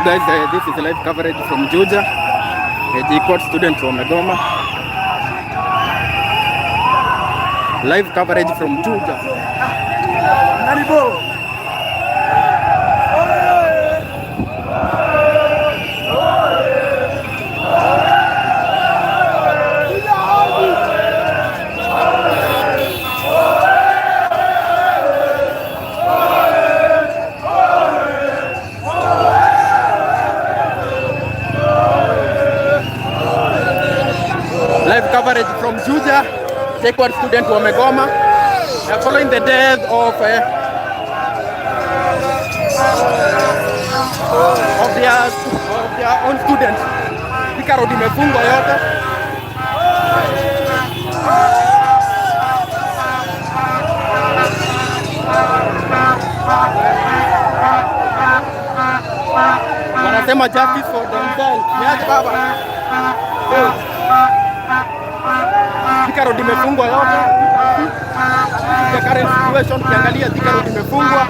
guys, this is live coverage from Juja. JKUAT students wamegoma. Live coverage from Juja. Live coverage from Juja. JKUAT student wamegoma following the death of their own students. Thika Road imefungwa yote. Wanasema justice for themselves. Niaje baba? Thika Road imefungwa yote. The current situation, kiangalia Thika Road imefungwa.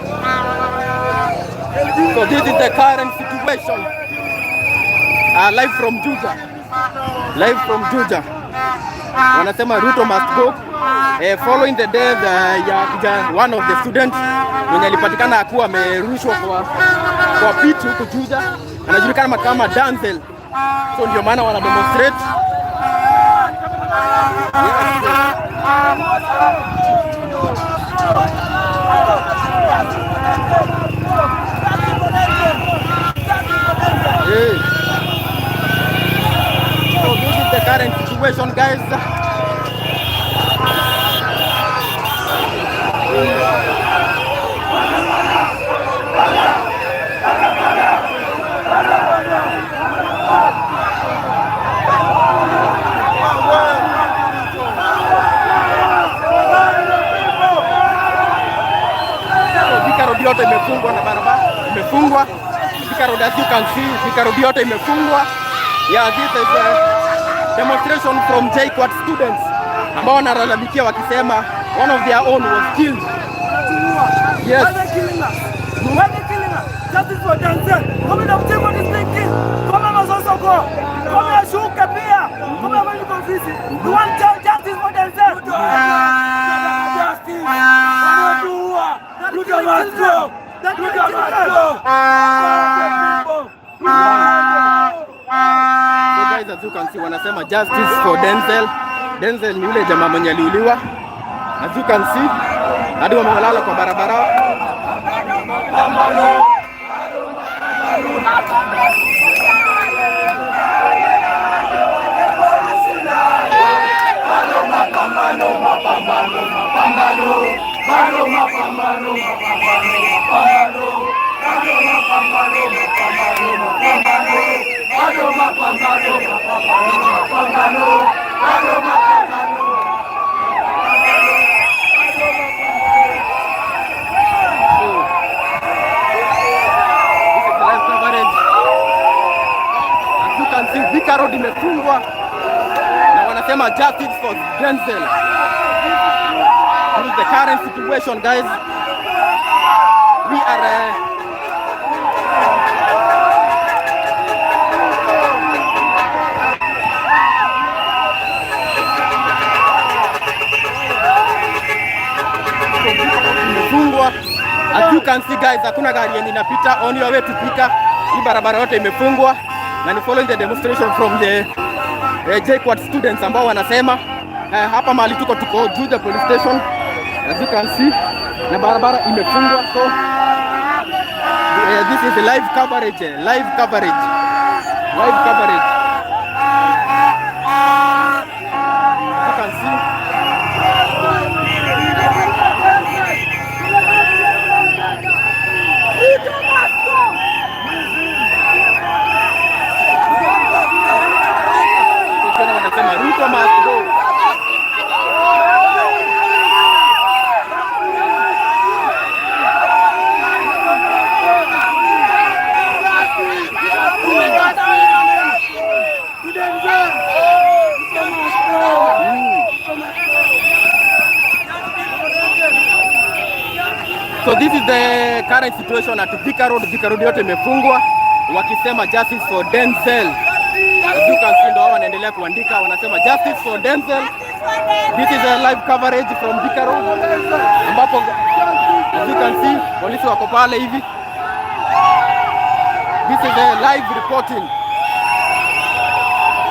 So this is the current situation. Live from Juja. Live from Juja. Wanasema Ruto must go. Following the death ya one of the students mwenye alipatikana akuwa amerushwa kwa pit huko Juja. Anajulikana kama Denzel. So ndio maana wana demonstrate. So this is the current situation, guys. Thika Road yote imefungwa na barabara imefungwa. Thika Road, as you can see, Thika Road yote imefungwa. Yeah, this is a demonstration from JKUAT students ambao wanalalamikia wakisema one of their own was killed. Yes. Why they killing us? Why they killing us? Justice for Denzel. Come on, JKUAT is being killed. Come on, Masonso go. Come on, Shuka Pia. Come on, you can visit. You want justice for Denzel? Justice. Ruto must go. Ruto must go. So guys, as you can see, wanasema justice for Denzel. Denzel ni yule jamaa mwenye aliuliwa. As you can see, hadi wamelala kwa barabara. Thika Road imefungwa na wanasema justice for Denzel. This is the current situation, guys. We are imefungwa. As you can see, guys, hakuna gari yenye inapita on your way to Thika. Hii barabara yote imefungwa. Na ni following the demonstration from the JKUAT students ambao wanasema hapa mahali tuko Juja police station, as you can see, na barabara imefungwa. So this is a live coverage. You can see. Wanasema Ruto must go. So this is the current situation at Thika Road. Thika Road yote imefungwa. wakisema justice for Denzel. As you can see, ndo wao wanaendelea kuandika, wanasema justice for Denzel. This is a live coverage from Thika Road, ambapo as you can see polisi wako pale hivi. This is a live reporting.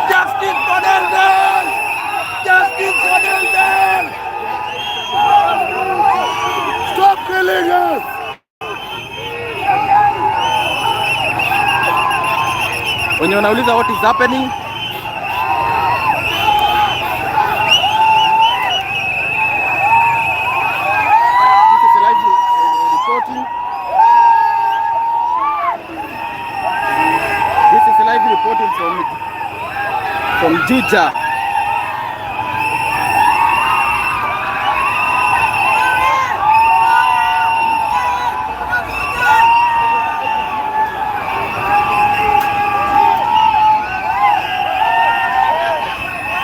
Justice for Denzel! Justice for Denzel! Stop killing us! Wenye wanauliza what is happening, this is a live reporting. This is a live reporting from Juja.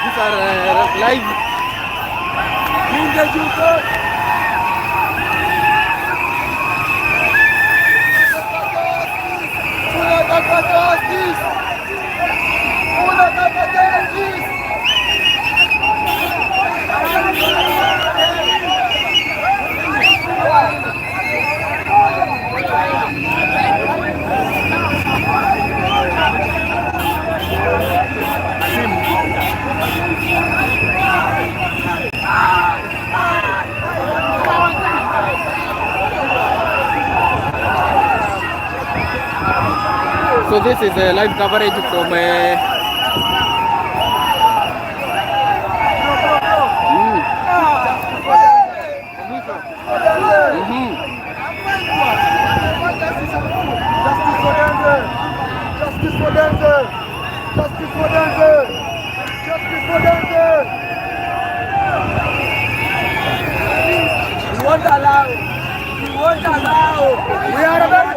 These are live. So this is a live coverage from Justice for Denzel! Justice for Denzel! Justice for Denzel! We won't allow! We won't allow! We are a very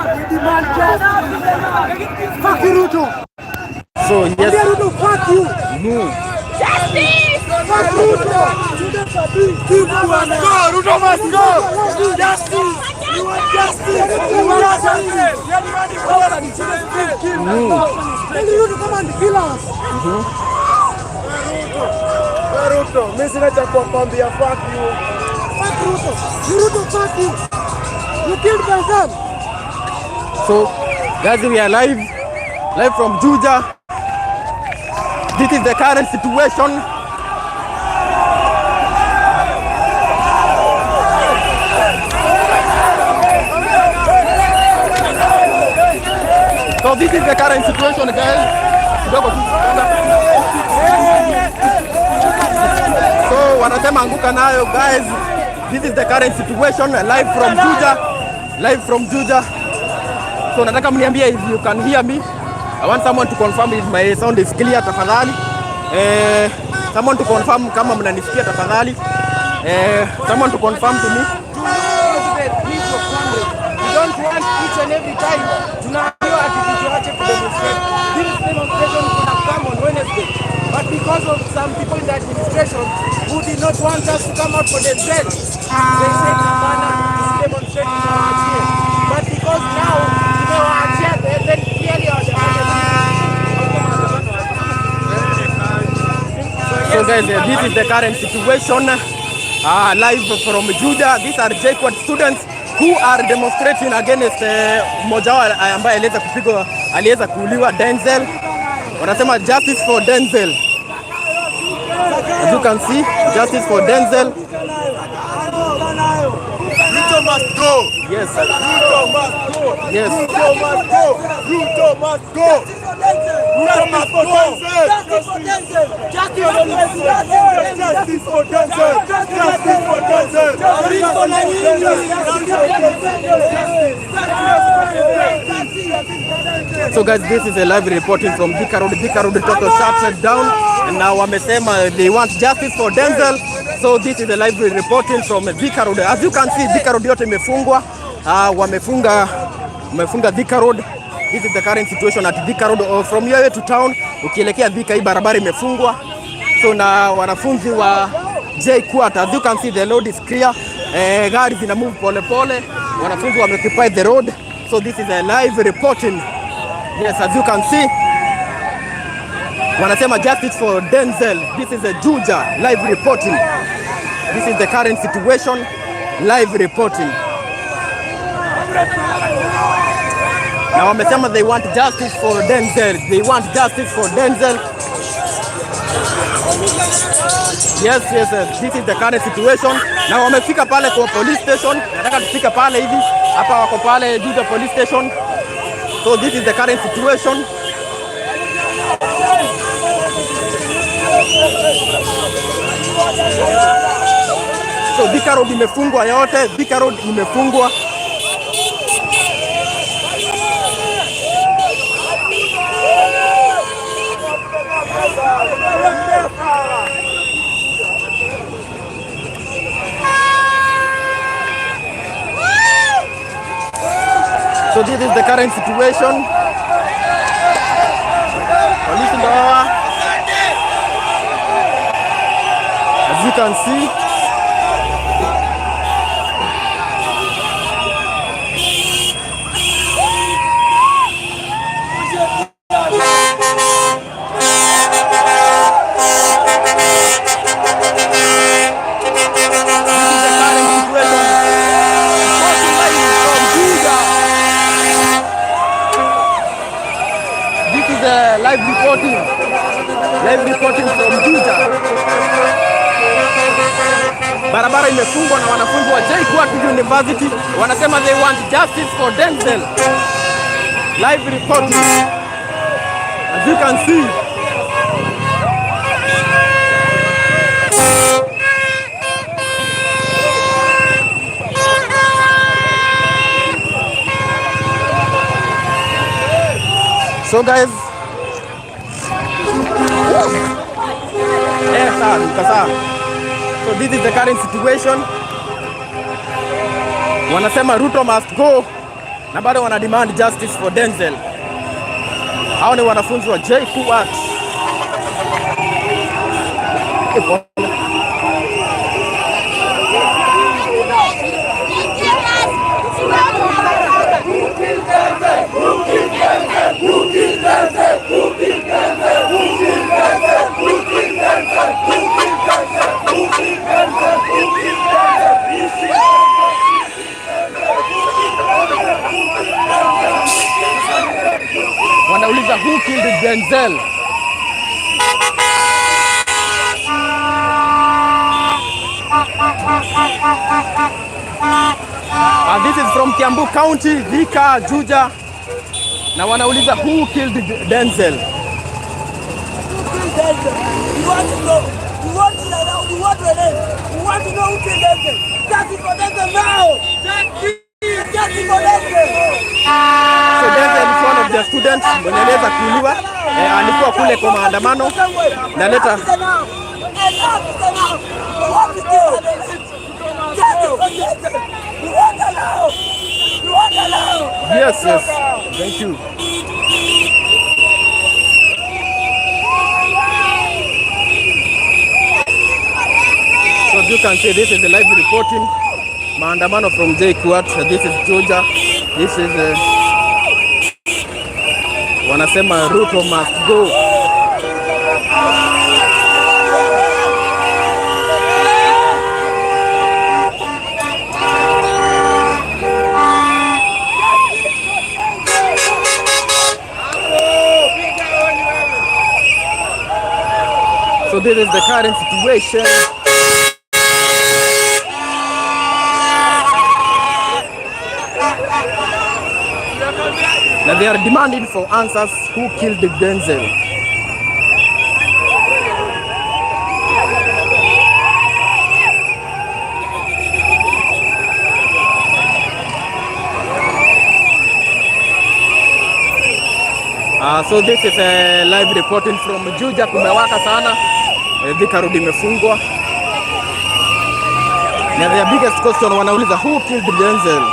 we demand justice! Fuck you, Ruto! so yes. Ruto, fuck you! Justice! Fuck Ruto! Ruto must go! Justice! You want justice! You want justice! Tell you to come and kill us! Ruto, mimi sina cha kukwambia, fuck you! Fuck Ruto! Ruto, fuck you! You killed my son! So guys, we are live from Juja. This is the current situation. So this is the current situation, guys. So wanasema anguka nayo, guys. This is the current situation live from Juja. Live from Juja. So nataka mniambie if you can hear me. I want someone to confirm if my sound is clear tafadhali. Someone to confirm kama mnanisikia tafadhali. Someone to confirm to me. We don't want each and every time tunaambiwa ati tuache kudemonstrate. This demonstration could have come on Wednesday, but because of some people in the administration who did not want us to come out for themselves, they said hapana, this demonstration tunawaachie. But because now tumewaachia, then clearly So guys, this is the current situation live from Juja. These are JKUAT students who are demonstrating against mmoja wao ambaye aliweza kuuliwa, Denzel. Wanasema justice for Denzel. As you can see, justice for Denzel. Ruto must go. Yes. Ruto must go. Yes. Ruto must go. Ruto must go. Ruto must go. Justice for Denzel. Justice for Denzel. Justice for Denzel. So guys, this is a live reporting from Thika Road. Thika Road total shuts down, and now wamesema they want justice for Denzel. So this is a live reporting from Thika Road. As you can see, Thika Road yote imefungwa. Wamefunga Thika Road. This is the current situation at Thika Road. From here to town, ukielekea Thika, hii barabara imefungwa. So na wanafunzi wa JKUAT, as you can see, the road is clear. Gari zina move pole pole. wanafunzi wameoccupy the road, so this is a live reporting. Yes, as you can see, wanasema justice for Denzel. This is a Juja live reporting. This is the current situation, live reporting. Na wamesema they want justice for Denzel. They want justice for Denzel. Yes, this is the current situation. Na wamefika pale kwa police station. Nataka tufika pale hivi. Hapa wako pale Juja police station. So this is the current situation. So Thika Road imefungwa yote. Thika Road imefungwa. So this is the current situation. Police in the hour. As you can see. Live reporting from Juja. Barabara imefungwa na wanafunzi wa JKUAT University wanasema they want justice for Denzel. Live reporting. As you can see. So guys, so this is the current situation. Wanasema Ruto must go na bado wana demand justice for Denzel. Hao ni wanafunzi wa JKUAT. Wanauliza who killed Denzel? This is from Kiambu County, Thika, Juja. Na wanauliza who killed Denzel? You want to know? You want to know? You want to know? You want to know who killed Denzel? Justice for Denzel now! Justice for Denzel! So Denzel is one of the students mwenye aliweza kuuliwa. Alikuwa kule kwa maandamano. Na leta Yes. Thank you. So you can see this is the live reporting. Maandamano from JKUAT. This is Juja. This is wanasema Ruto must go. So this is the current situation. Now they are demanding for answers who killed Denzel. So this is a live reporting from Juja. Kumewaka sana. Thika Road imefungwa. Na the biggest question wanauliza who killed Denzel?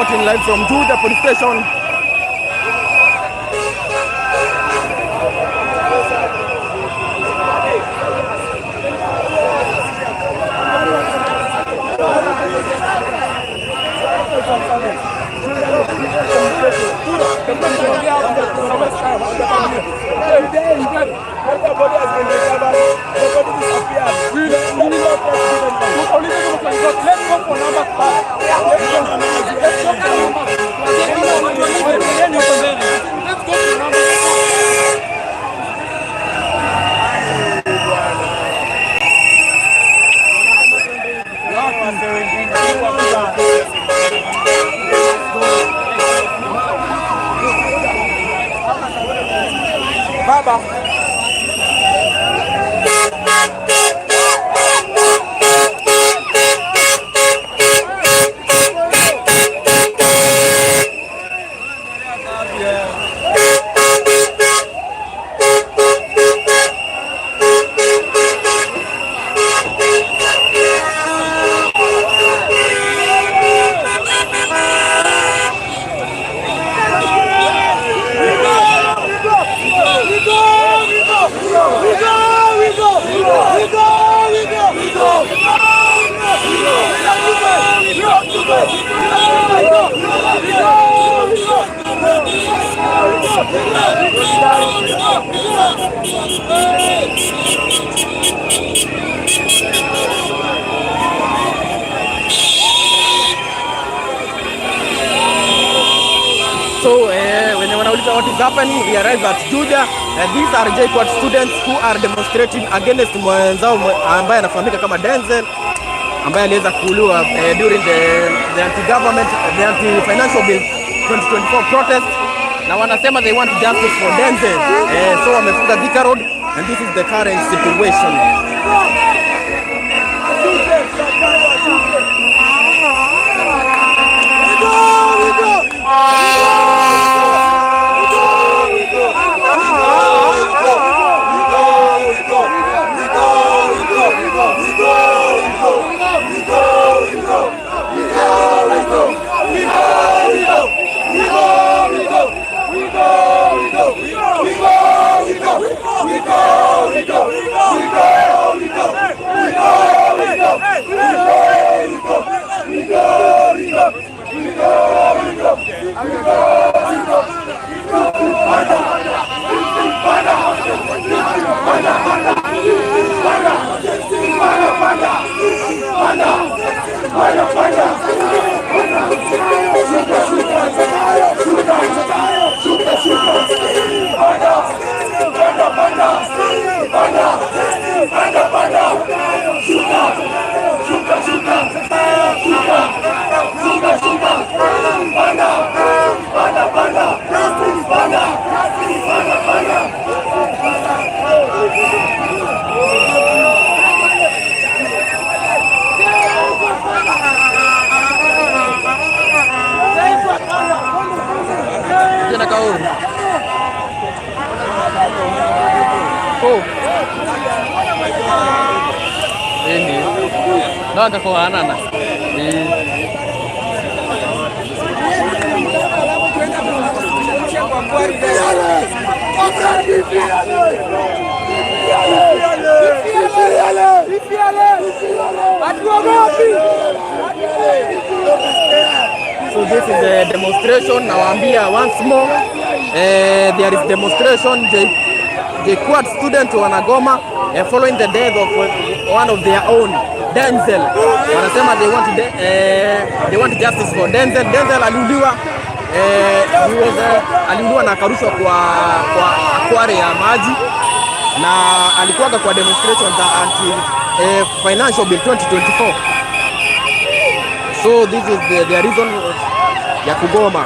reporting live from Juja police station. So when what is happening, we arrive at Juja. These are JKUAT students who are demonstrating against mwenzao ambaye anafahamika kama Denzel, ambaye aliweza kuuliwa during the anti-government, the anti-financial bill 2024 protest. Na wanasema they want justice for Denzel. So wamefunga Thika Road and this is the current situation. Đó cái cô án này. So this is a demonstration. Nawaambia once more, there is demonstration. JKUAT student wanagoma following the death of one of their own, Denzel. Wanasema they want justice for Denzel. Denzel aliuliwa aliuliwa na akarushwa kwa akwari ya maji, na alikuwaga kwa demonstration za anti financial bill 2024. So this is the reason ya kugoma.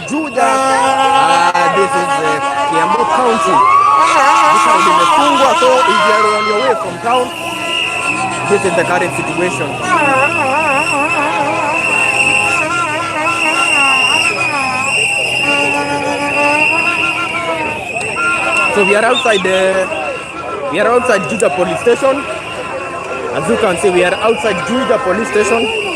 Juja, this is Kiambu County. This road imefungwa, so if you are on your way from town, this is the current situation. So we are outside Juja police station. As you can see, we are outside Juja police station.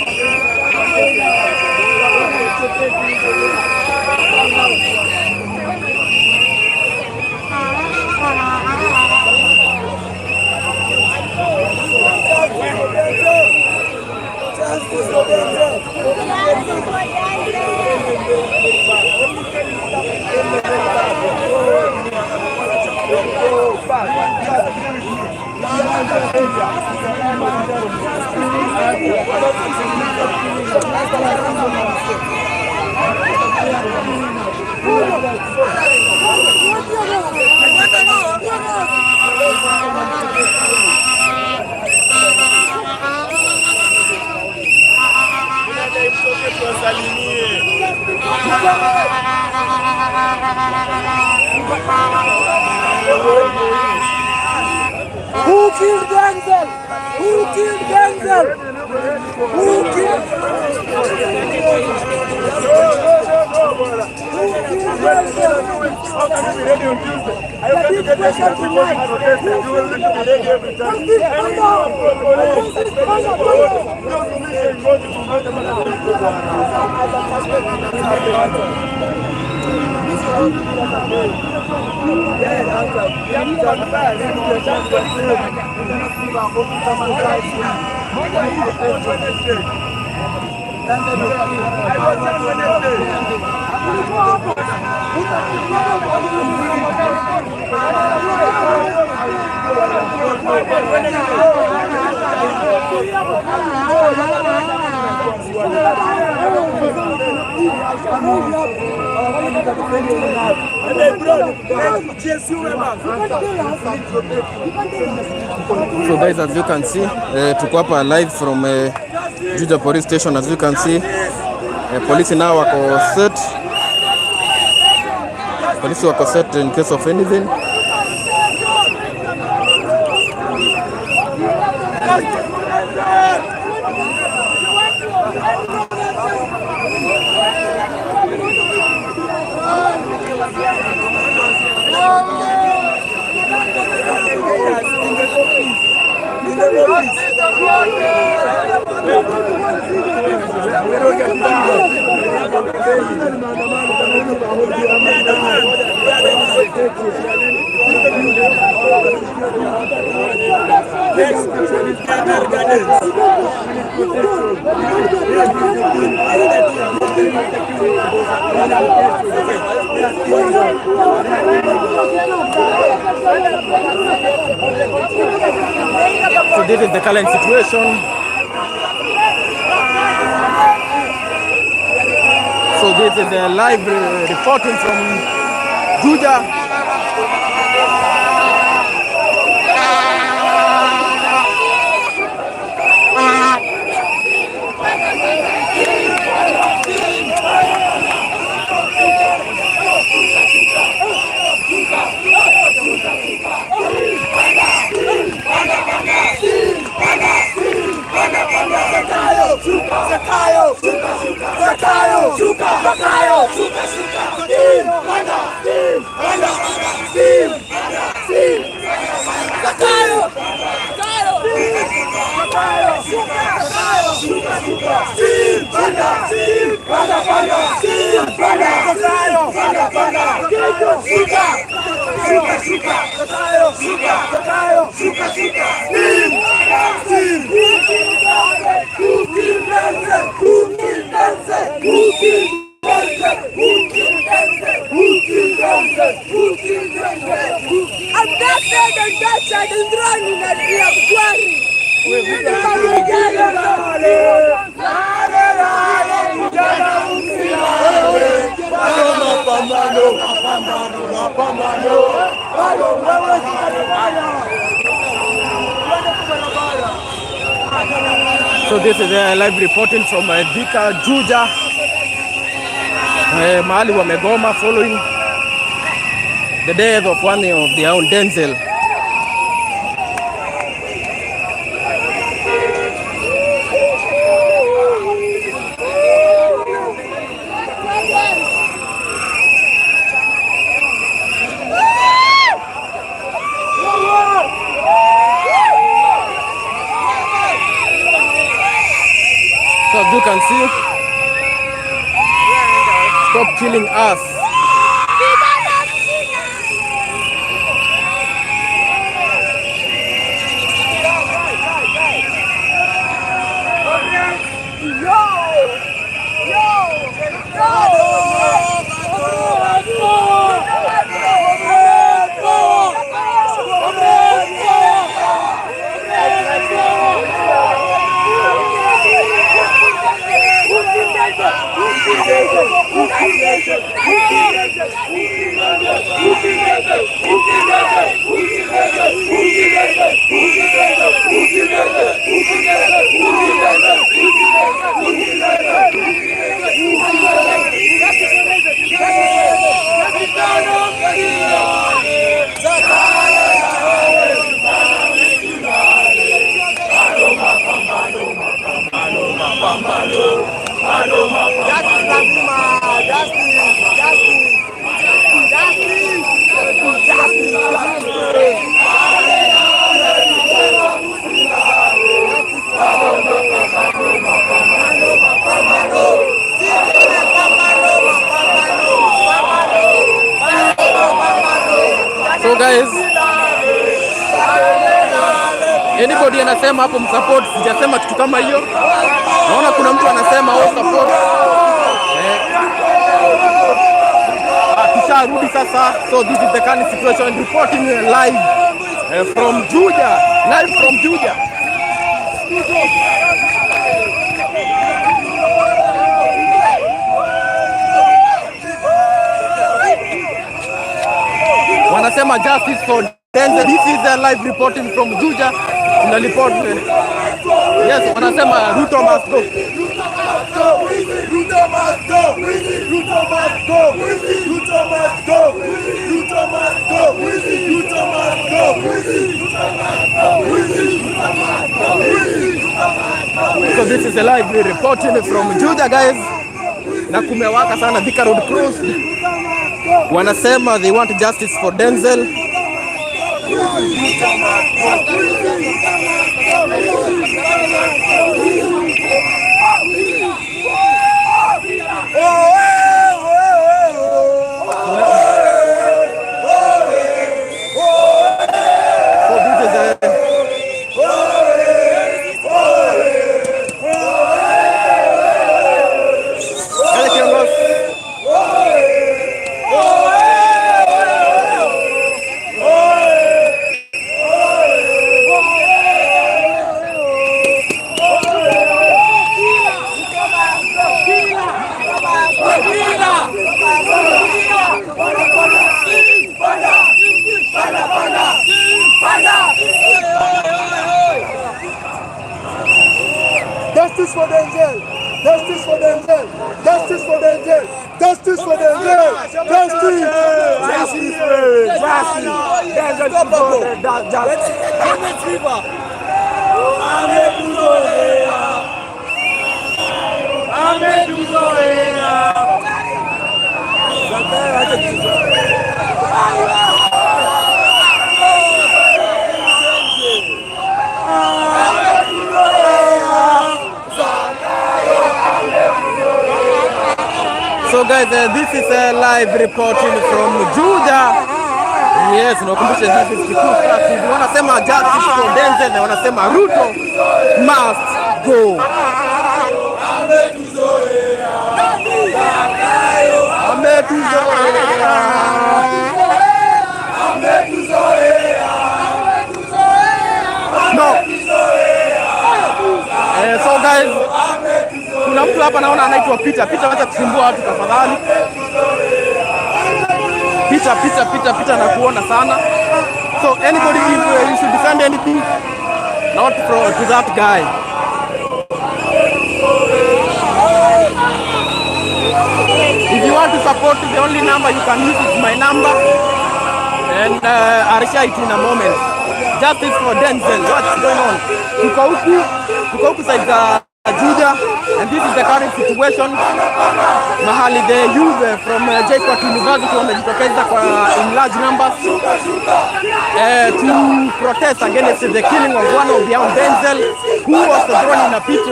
Who killed Denzel? Who killed Denzel? Who killed So guys, as you can see, tuko hapa live from Juja police station. As you can see, polisi nao wako set. Polisi wako set in case of anything. So this is the current situation. So this is the live reporting from Juja. So this is a live reporting from Thika, Juja. Mahali wamegoma following the death of one of their own, Denzel. So as you can see, stop killing us. So guys, anybody anasema hapo msupport, sijasema kitu kama hiyo. Naona kuna mtu anasema oh support. Kisharudi sasa. So this is the current situation, reporting live from Juja, live from Juja. Wanasema justice for Denzel. This is the live reporting from Juja. Tuna report. Yes, wanasema Ruto must go. Ruto must go. Ruto must go. Ruto must go. Ruto must go. Ruto must go. So this is a live reporting from Juja guys. Na kumewaka sana Thika Road Cross. Wanasema they want justice for Denzel. Justice for Denzel! Justice for Denzel! Justice for Denzel! Justice for Denzel! Justice! Justice! So guys, this is a live reporting from Juja. Yes, nakumbusha this is Kikuyu Stars. Wanasema justice for Denzel na wanasema Ruto must go. No. So guys, kuna mtu hapa naona anaitwa Peter. Peter, acha kusumbua watu tafadhali. Peter na kuona sana. So anybody if you should defend anything, not to that guy. If you want to support, the only number you can use is my number. And I'll share it in a moment. Justice for Denzel. What's going on? Tuko huku side za Juja, and this is the current situation. Mahali the youth from JKUAT University wamejitokeza in large numbers to protest against the killing of one of their own, Denzel, who was thrown in a pit,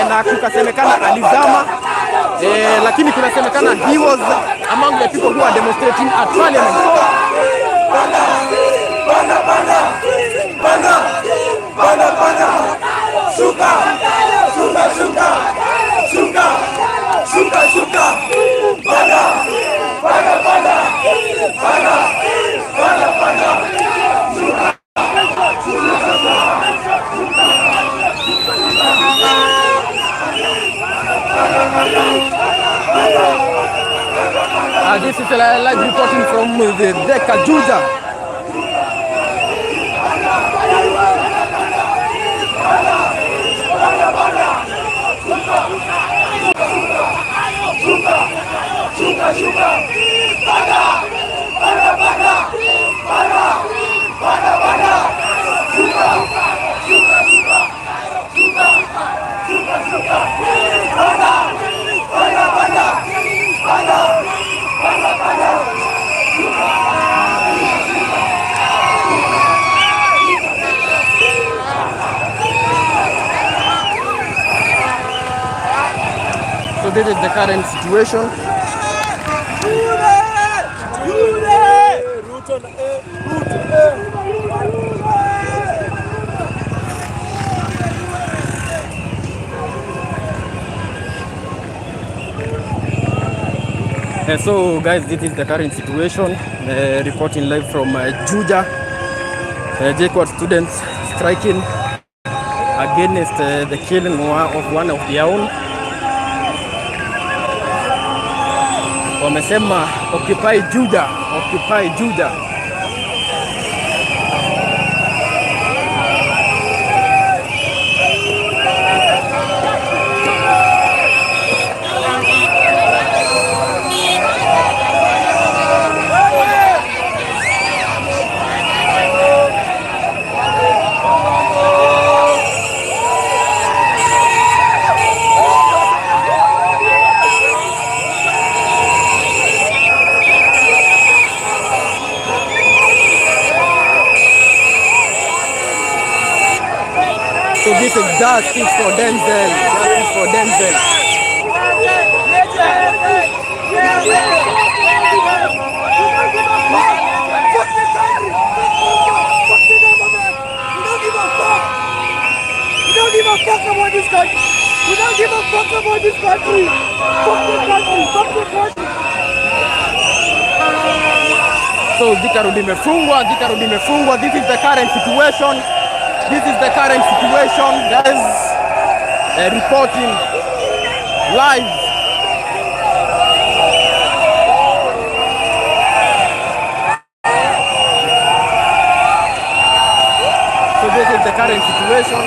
na kukasemekana alizama, lakini kunasemekana he was among the people who are demonstrating at parliament. This is live reporting from the Deka Juja. So this is the current situation. So guys, this is the current situation, reporting live from Juja. JKUAT students striking against the killing of one of their own. Wamesema occupy Juja, occupy Juja. So this is justice for Denzel. Justice for Denzel. We don't give a fuck about this country. We don't give a fuck about this country. Fuck this country. Fuck this country. So Thika Road imefungwa, Thika Road imefungwa. This is the current situation. This is the current situation, guys. Reporting live. So this is the current situation.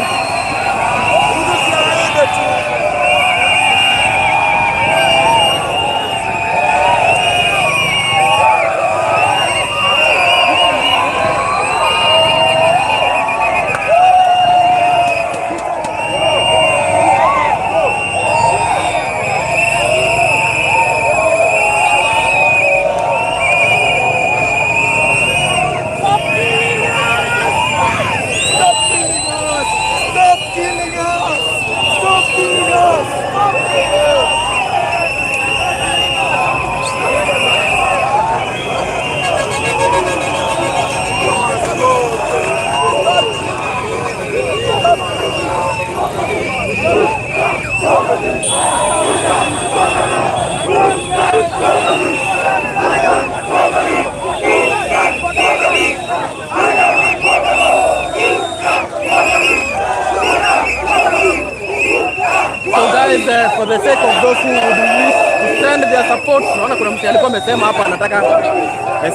For the sake of those who would wish to send their support, naona kuna mtu alikuwa amesema hapa anataka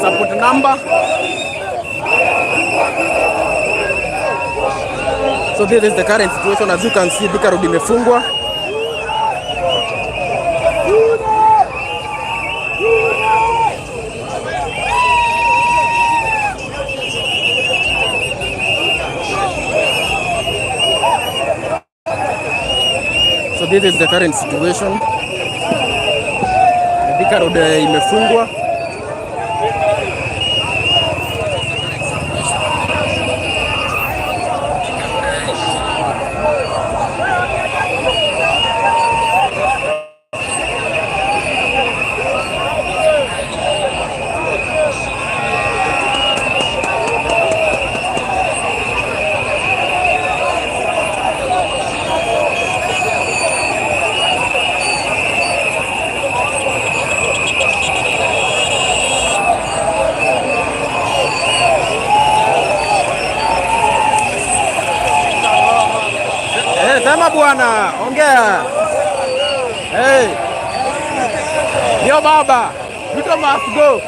support number. So this is the current situation. As you can see, Thika Road imefungwa. this is the current situation. Thika Road imefungwa. Sema bwana, ongea. Hey. Yo baba, Ruto must go.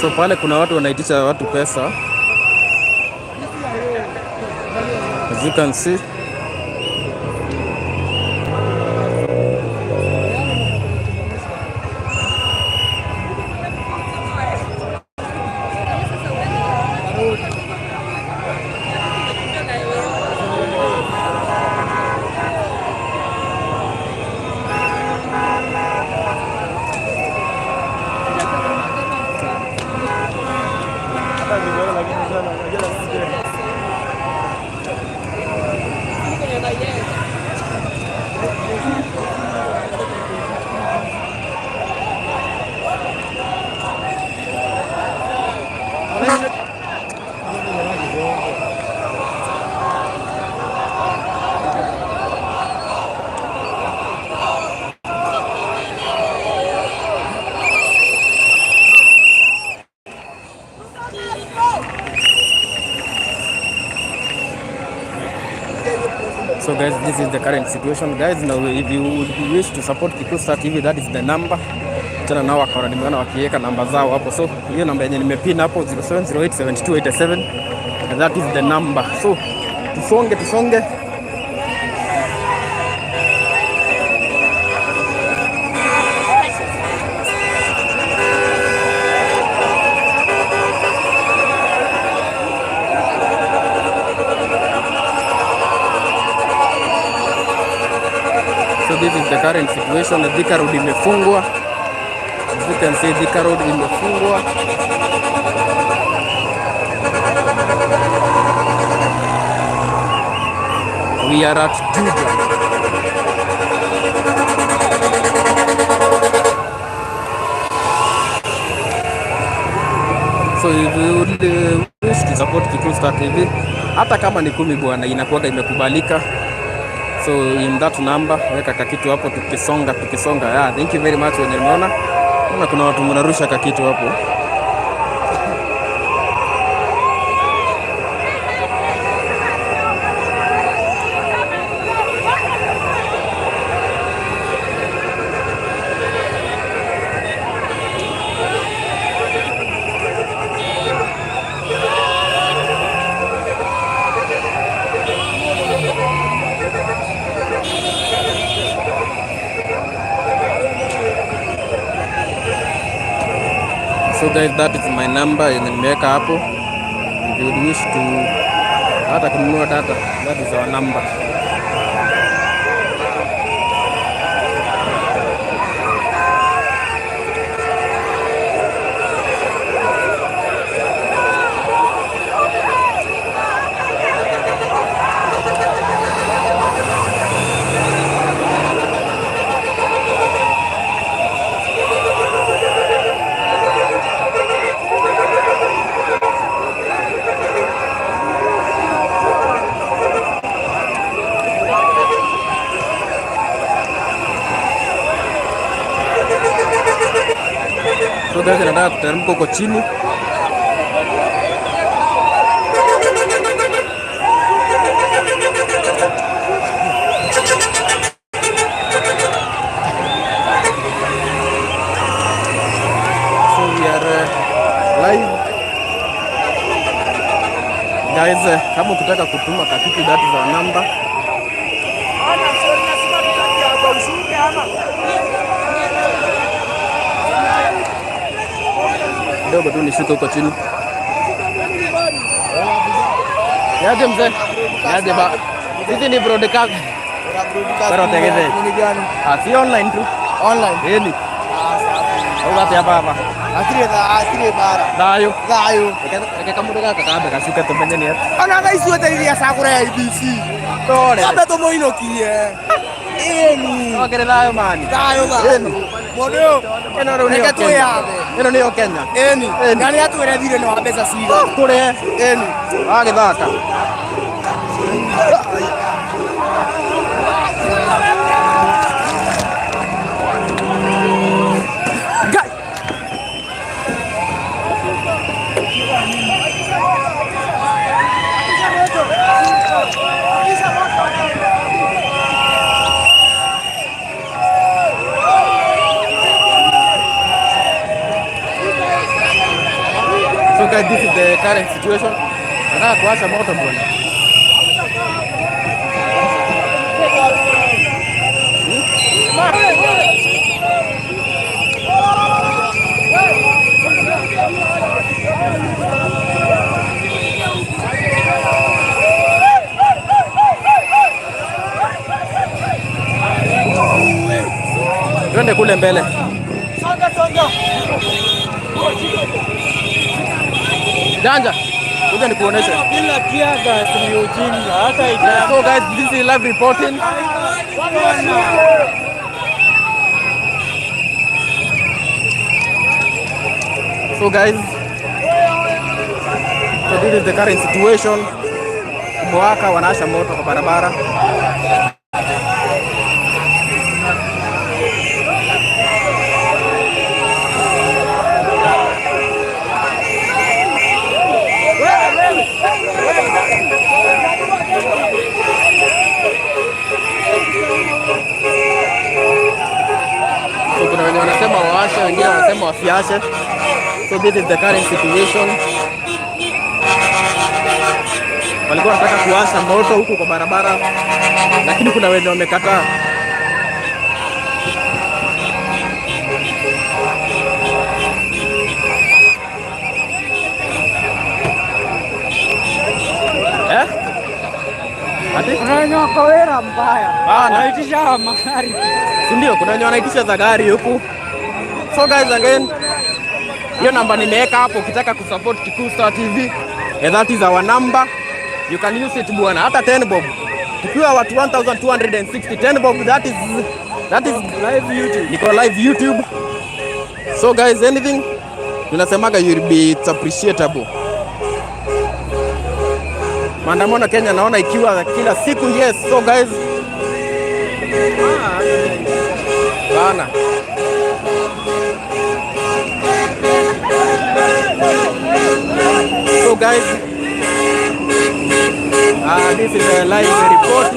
So pale kuna watu wanaitisha watu pesa. As you can see. So guys, this is the current situation guys. Now if you wish to support Kikuyu Star TV, that is the number. Tena nao wakaona nimeona wakiweka namba zao hapo, so hiyo namba yenye nimepin hapo 07087287, and that is the number. So tusonge. So this is the current situation. Thika Road imefungwa. As you can see, Thika Road imefungwa. We are at Juja. So if you would wish to support Kikuyu Star TV, hata kama ni 10 bwana, inakuwa imekubalika. So in that number weka kakitu hapo, tukisonga. Yeah, thank you very much wenye mmeona. Kuna watu mnarusha kakitu hapo. So guys, that is my number yenye nimeweka hapo. If you would wish to hata kununua data, that is our number. So guys, nataka kuteremka huko chini. So we are live. Guys, kama ukitaka kutuma kakitu, that is our number. Dogo tu nishuke huko chini. Yaje mzee? Yaje ba? Sisi ni broadcast. Pero tegeze. Ni gani? Si online tu. Online. Ni. Au ya baba. Asire bara. Dayo. Kamu daga kakabe kasuka tumenye ni. Ana ngaisu ya sakura ya IBC. Tore. Abe to moino kiye. Eni. Ogere dayo mani. Dayo ba. Eni. Modo. Eno ni Kenya. Eni. Nani atwere thire no mbeca ciga. Kure. Eni. Agithaka. So guys, this is the current situation. Nataka kuwasha moto bwana. Twende kule mbele. Songa. Janja, kuja nikuoneshe. Bila kiaga ni ujinga hata ija. So guys, this is live reporting. So guys, so this is the current situation. Mwaka wanasha moto kwa barabara. wasiache. So this is the current situation. Walikuwa wanataka kuwasha moto huku kwa barabara, lakini kuna wenye wamekataa. Kawera mbaya. Wanaitisha magari. Ndio, kuna wenye wanaitisha za gari huku. So guys, again, hiyo namba nimeweka hapo ukitaka kusupport Kikuyu Star TV. That is our number. You can use it bwana, hata 10 bob. Tukiwa watu 1260, 10 bob, that is Live YouTube. niko live YouTube. So guys, anything tunasemaga you'll be appreciable. Maandamano Kenya naona ikiwa kila siku. Yes, so guys, bana, so guys, this is a live report.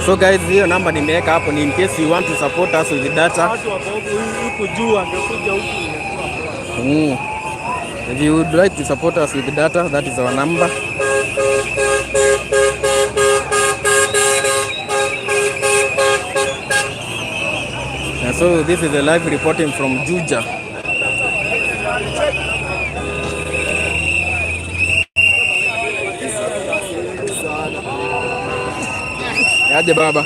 So guys, hiyo namba nimeweka hapo ni in case you want to support us with the data. Watu wako huku juu angekuja huku. If you would like to support us with the data, that is our number. And so this is a live reporting from Juja. Aje baba.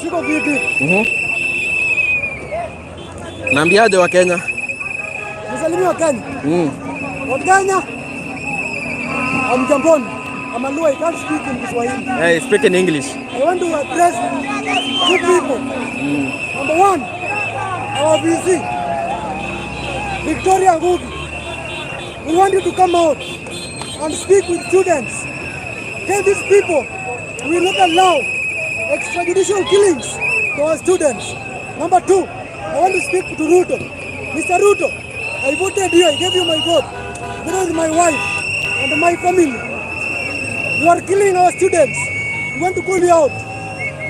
Siko vipi? Naambiaje wa Kenya? Msalimia wa Kenya. Wa Kenya. Amjamboni. Amalua, I can't speak in Kiswahili. Hey, speak in English. I want to address two people. Number one, our VC, Victoria Ngugi. We want you to come out and speak with students. Tell these people we will not allow extrajudicial killings to our students. Number two, I want to speak to Ruto. Mr. Ruto, I voted you, I gave you my vote. This is my wife and my family. You are killing our students. We want to call you out.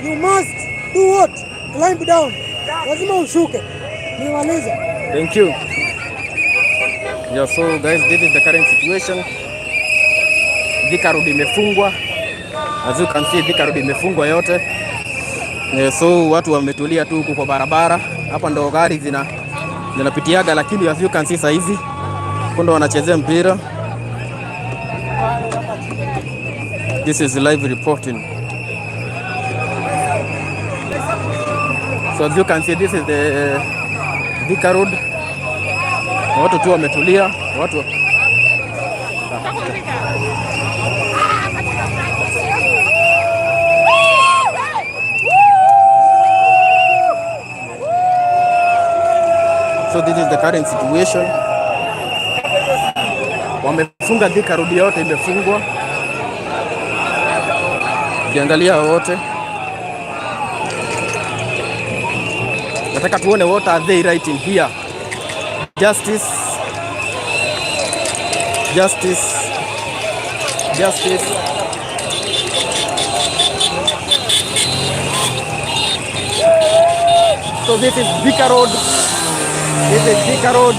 You must do what? Climb down. Lazima ushuke. Nimaliza. Thank you. Yeah, so guys, this is the current situation. Thika Road imefungwa. As you can see, Thika Road imefungwa yote. Yeah, so watu wametulia tu huku kwa barabara. Hapa ndo gari zinapitiaga, lakini as you can see saizi kundo wanachezea mpira. This is live reporting. So as you can see, this is the Thika Road. Watu tu wametulia, watu so this is the current situation. Wamefunga Thika Road yote, imefungwa. Kiangalia wote. Nataka tuone what are they writing here. Justice. Justice. Justice. So this is Thika Road. This is Thika Road.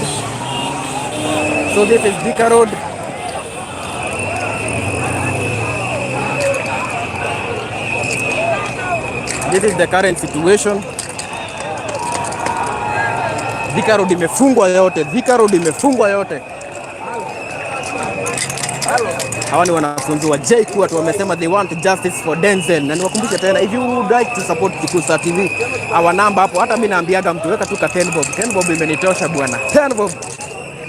So this is Thika Road. This is the current situation. Thika Road imefungwa yote. Thika Road imefungwa yote. Hawa ni wanafunzi wa JKUAT wamesema they want justice for Denzel. Na niwakumbushe tena, if you would like to support Kikuyu Star TV, our number hapo. Hata mimi naambiaga mtu weka tu ka 10 bob. 10 bob imenitosha bwana. 10 bob.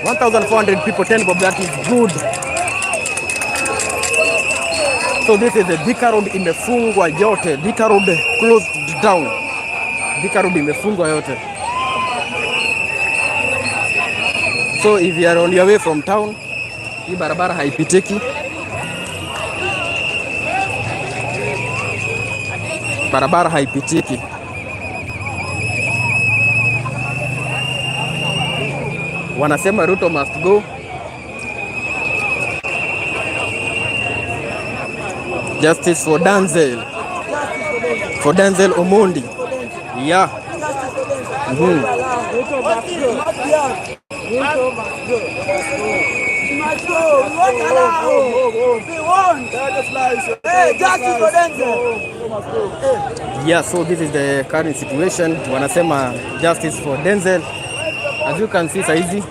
1400 people, 10 bob, that is good. So this is the Thika Road imefungwa yote. Thika Road closed down. Thika Road imefungwa yote. So if you are on your way from town, hii barabara haipitiki. Barabara haipitiki. Wanasema Ruto must go. Justice for Denzel. For Denzel Omondi. Yeah. Yeah, so this is the current situation. Wanasema justice for Denzel. As you can see saizi.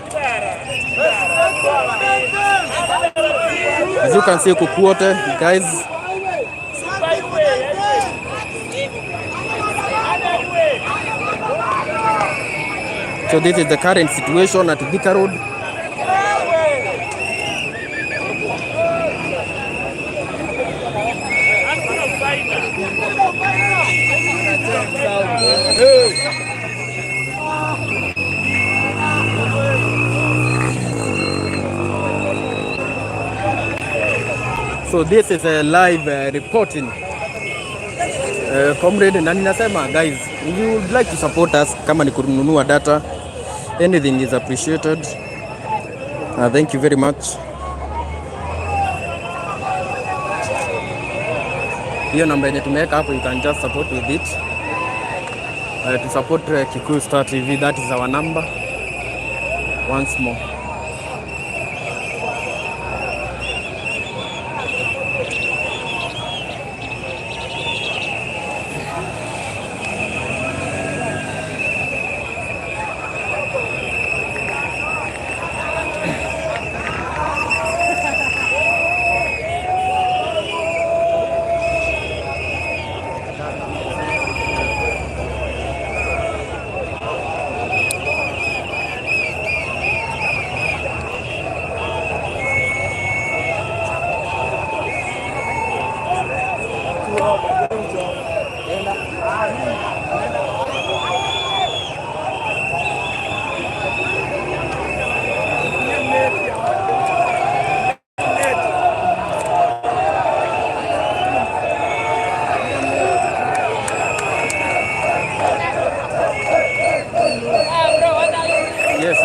As you can see kukuote guys. So this is the current situation at Thika Road. So this is a live reporting. Comrade, na ninasema guys, if you would like to support us, kama ni kununua data, anything is appreciated. Thank you very much. Hiyo namba yenye tumeweka hapo, you can just support with it. To support Kikuyu Star TV, that is our number. Once more.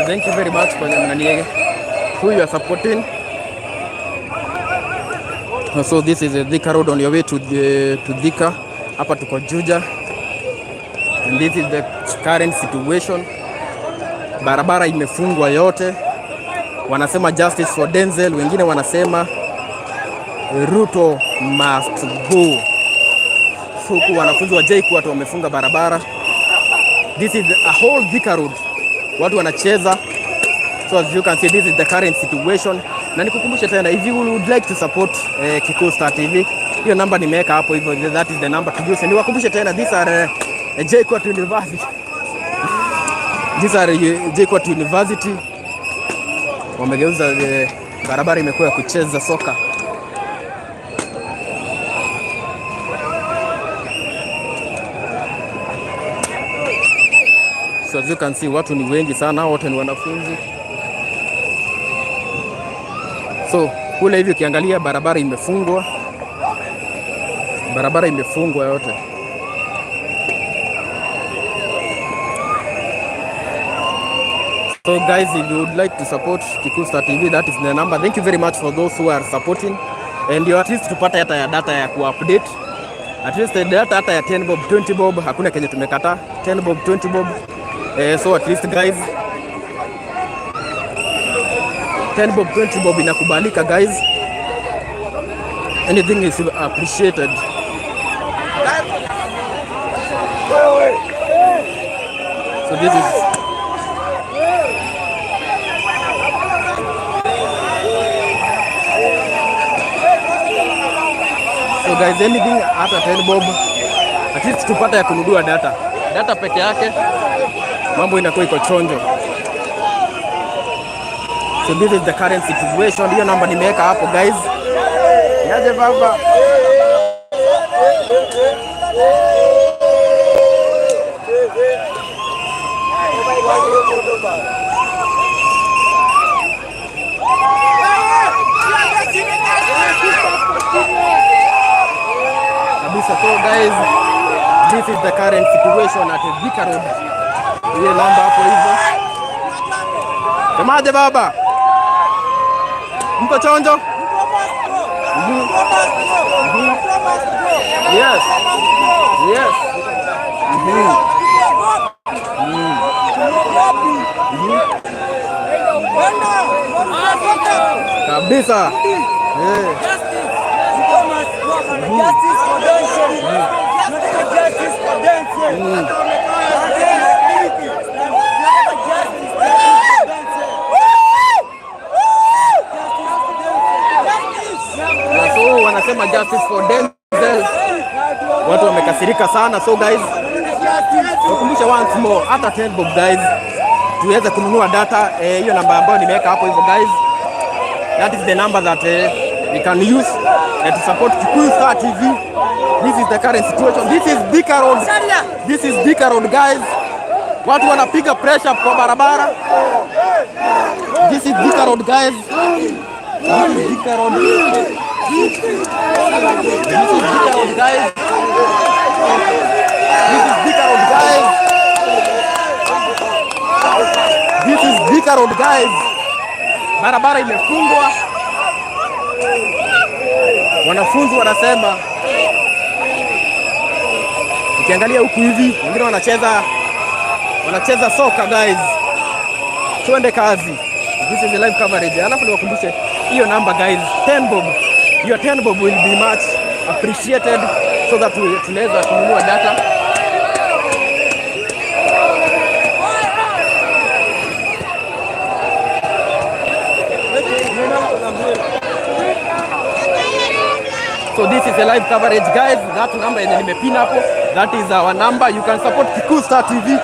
Thank you very much for who you are supporting. So this is a Thika Road on your way to Thika. Hapa tuko Juja. And this is the current situation. Barabara imefungwa yote. Wanasema justice for Denzel, wengine wanasema Ruto must go. Huku wanafunzi wa JKUAT wamefunga barabara. This is a whole Thika Road. Watu wanacheza. So as you can see, this is the current situation. Na nikukumbushe tena, if you would like to support Kikuyu Star TV, hiyo namba nimeweka hapo hivyo, that is the number to use. Niwakumbushe tena, these are JKUAT University. These are JKUAT University. Wamegeuza barabara imekuwa ya kucheza soka. So as you can see, watu ni wengi sana, wote ni wanafunzi. So kule hivi ukiangalia barabara imefungwa. Barabara imefungwa yote. So guys, if you would like to support Kikuyu Star TV, that is the number. Thank you very much for those who are supporting. And you at least tupata hata ya data ya ku-update. At least the data hata ya 10 bob, 20 bob, hakuna kenye tumekata. 10 bob, 20 bob. So at least guys, 10 bob, 20 bob inakubalika guys. Anything is appreciated. So this is so guys, anything hata 10 bob, at least tupata ya kununua data. Data peke yake mambo inakuwa iko chonjo. So this is the current situation. Hiyo namba nimeweka hapo guys. Yaje baba. Kabisa. So guys, this is the current situation at Thika Road. Hiyo namba hapo hivyo. Semaje baba? Mko chonjo? Yes. Yes. Kabisa. Justice for Denzel. Justice for Denzel. So wanasema justice for Denzel. Watu wamekasirika sana. So guys, tukumbusha once more, hata 10 bob guys, tuweze kununua data. Hiyo namba ambayo nimeweka hapo hivyo guys, that is the number that we can use to support Kikuyu Star TV. This is the current situation. This is Thika Road. This is Thika Road guys. Watu wanapiga pressure kwa barabara. This is Thika Road guys. This is Thika Road. This is Thika Road guys. This is Thika Road guys. This is Thika Road guys. Barabara imefungwa. Wanafunzi wanasema, ukiangalia huku hivi wengine wanacheza soka guys. Tuende kazi. This is the live coverage. Alafu niwakumbushe hiyo namba guys, 10 bob. Your 10 bob will be much appreciated so that tunaweza kununua data. So this is a live coverage guys. That number yenye nimepin hapo, that is our number. You can support Kikuyu Star TV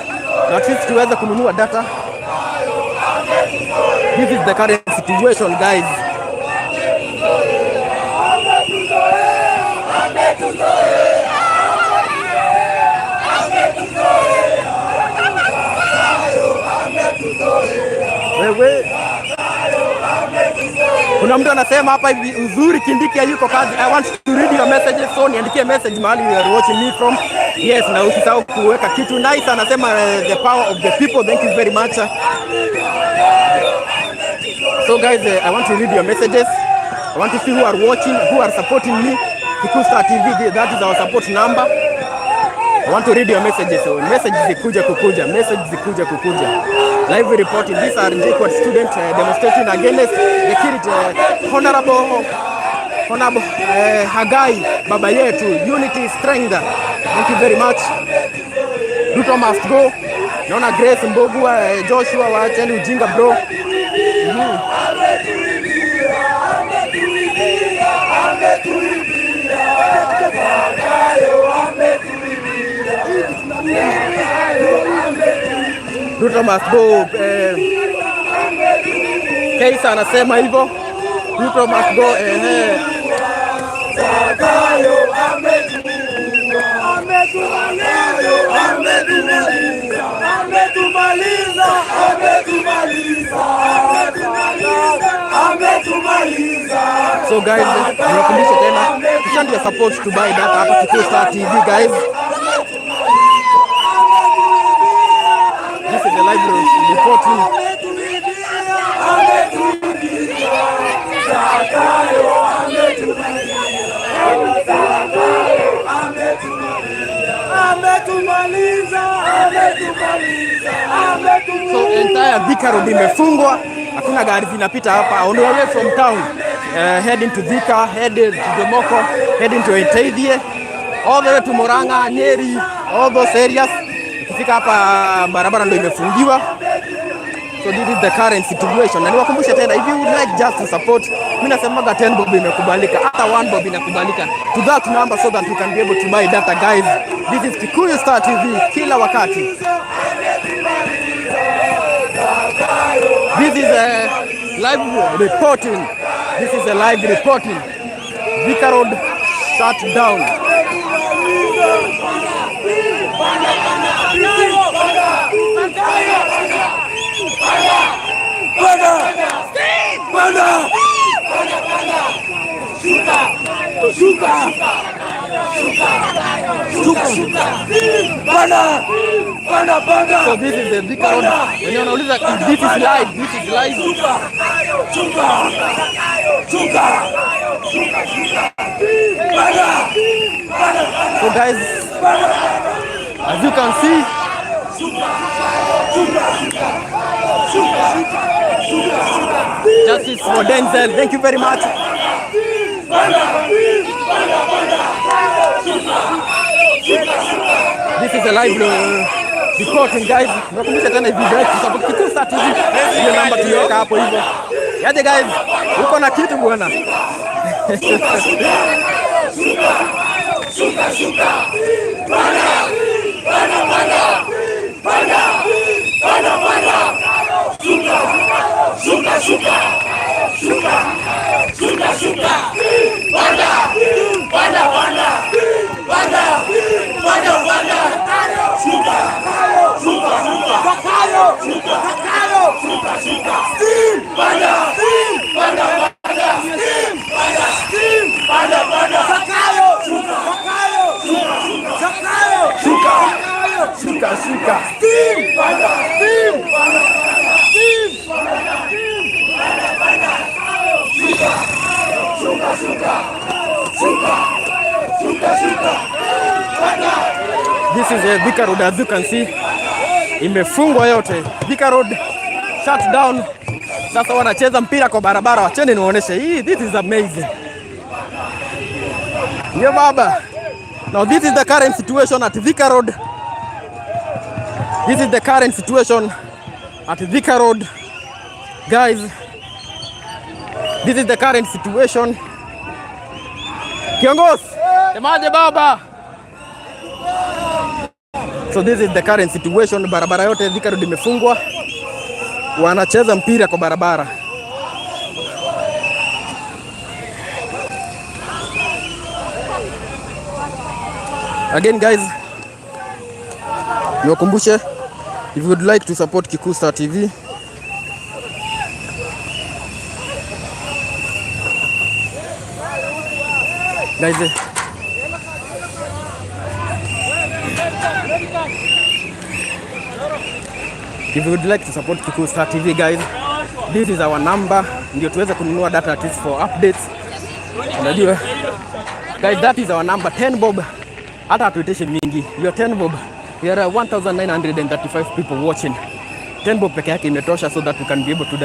na sisi tuweze kununua data. This is the current situation guys. Wewe kuna mtu anasema hapa hivi, uzuri Kindiki yuko kazi. I want to read your messages, so niandikie message mahali you are watching me from. Yes, na usisahau kuweka kitu nice. Anasema the power of the people. Thank you very much. So guys, I want to read your messages. I want to see who are watching, who are supporting me. Kikuyu Star TV, that is our support number. I want to read your messages. So messages zikuja kukuja, live reporting. These are JKUAT students demonstrating against the Kirit Honorable Hagai Baba yetu, unity strength. Thank you very much. Ruto must go. Naona Grace Mbogu, Joshua waacheni ujinga bro. Ruto must go. Keisa anasema hivyo. Ruto must go. So guys, niwakumbushe tena, send your support to buy data hapa Kikuyu Star TV guys. This is the live reporting. So entire Thika Road imefungwa, hakuna gari zinapita hapa. On the way from town, heading to Thika, heading to Jomoko, heading to Etaithie, all the way to Murang'a, Nyeri, all those areas. Ukifika hapa barabara ndio imefungiwa. So this is the current situation. Na niwakumbushe tena, if you would like just to support, mimi nasemaga 10 bob imekubalika, hata 1 bob inakubalika, to that number so that you can be able to buy data guys. This is Kikuyu Star TV kila wakati. This is a live reporting. This is a live reporting. Thika Road shut down. So this is the Thika Road. When you wanauliza if this is live, this is live. So guys, as you can see, justice for Denzel. Thank you very much. This is a live recording guys. Nakumbusha tena hivi guys, sababu kitu saa TV hiyo namba tuweka hapo hivyo. Yaje guys, uko na kitu bwana. This is a Thika Road, as you can see, imefungwa yote. Thika Road shut down. Sasa wanacheza mpira kwa barabara. Wacheni niwaoneshe hii. This is amazing. Yeah, baba. Now this is the current situation at Thika Road. This is the current situation at Thika Road. Guys, this is the current situation. Kiongozi, semaje baba? So this is the current situation. Barabara yote Thika Road imefungwa. Wanacheza mpira kwa barabara. Again guys, niwakumbushe, if you would like to support Kikuyu Star TV, guys, if you would like to support Kikuyu Star TV guys, this is our number, ndio tuweze kununua data at least for updates. Unajua guys, that is our number, 10 bob. Hata hatuiteshi mingi, your 10 bob. We are 1935 people watching. 10 bob peke yake imetosha so that we can be able to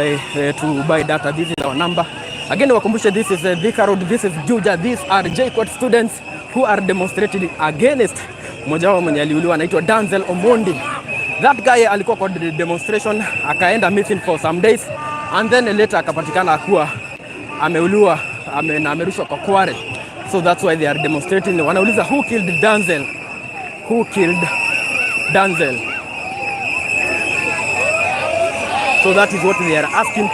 buy data. This is our number. Again, wakumbushe, this is Thika Road, this is Juja. These are JKUAT students who are demonstrating against mmoja wao mwenye aliuliwa anaitwa Denzel Omondi. That guy alikuwa kwa demonstration, akaenda missing for some days and then later akapatikana akuwa ameuliwa, amerushwa kwa kware. So that's why they are demonstrating. Wanauliza who killed Denzel? Who killed Denzel? So that is what they are asking.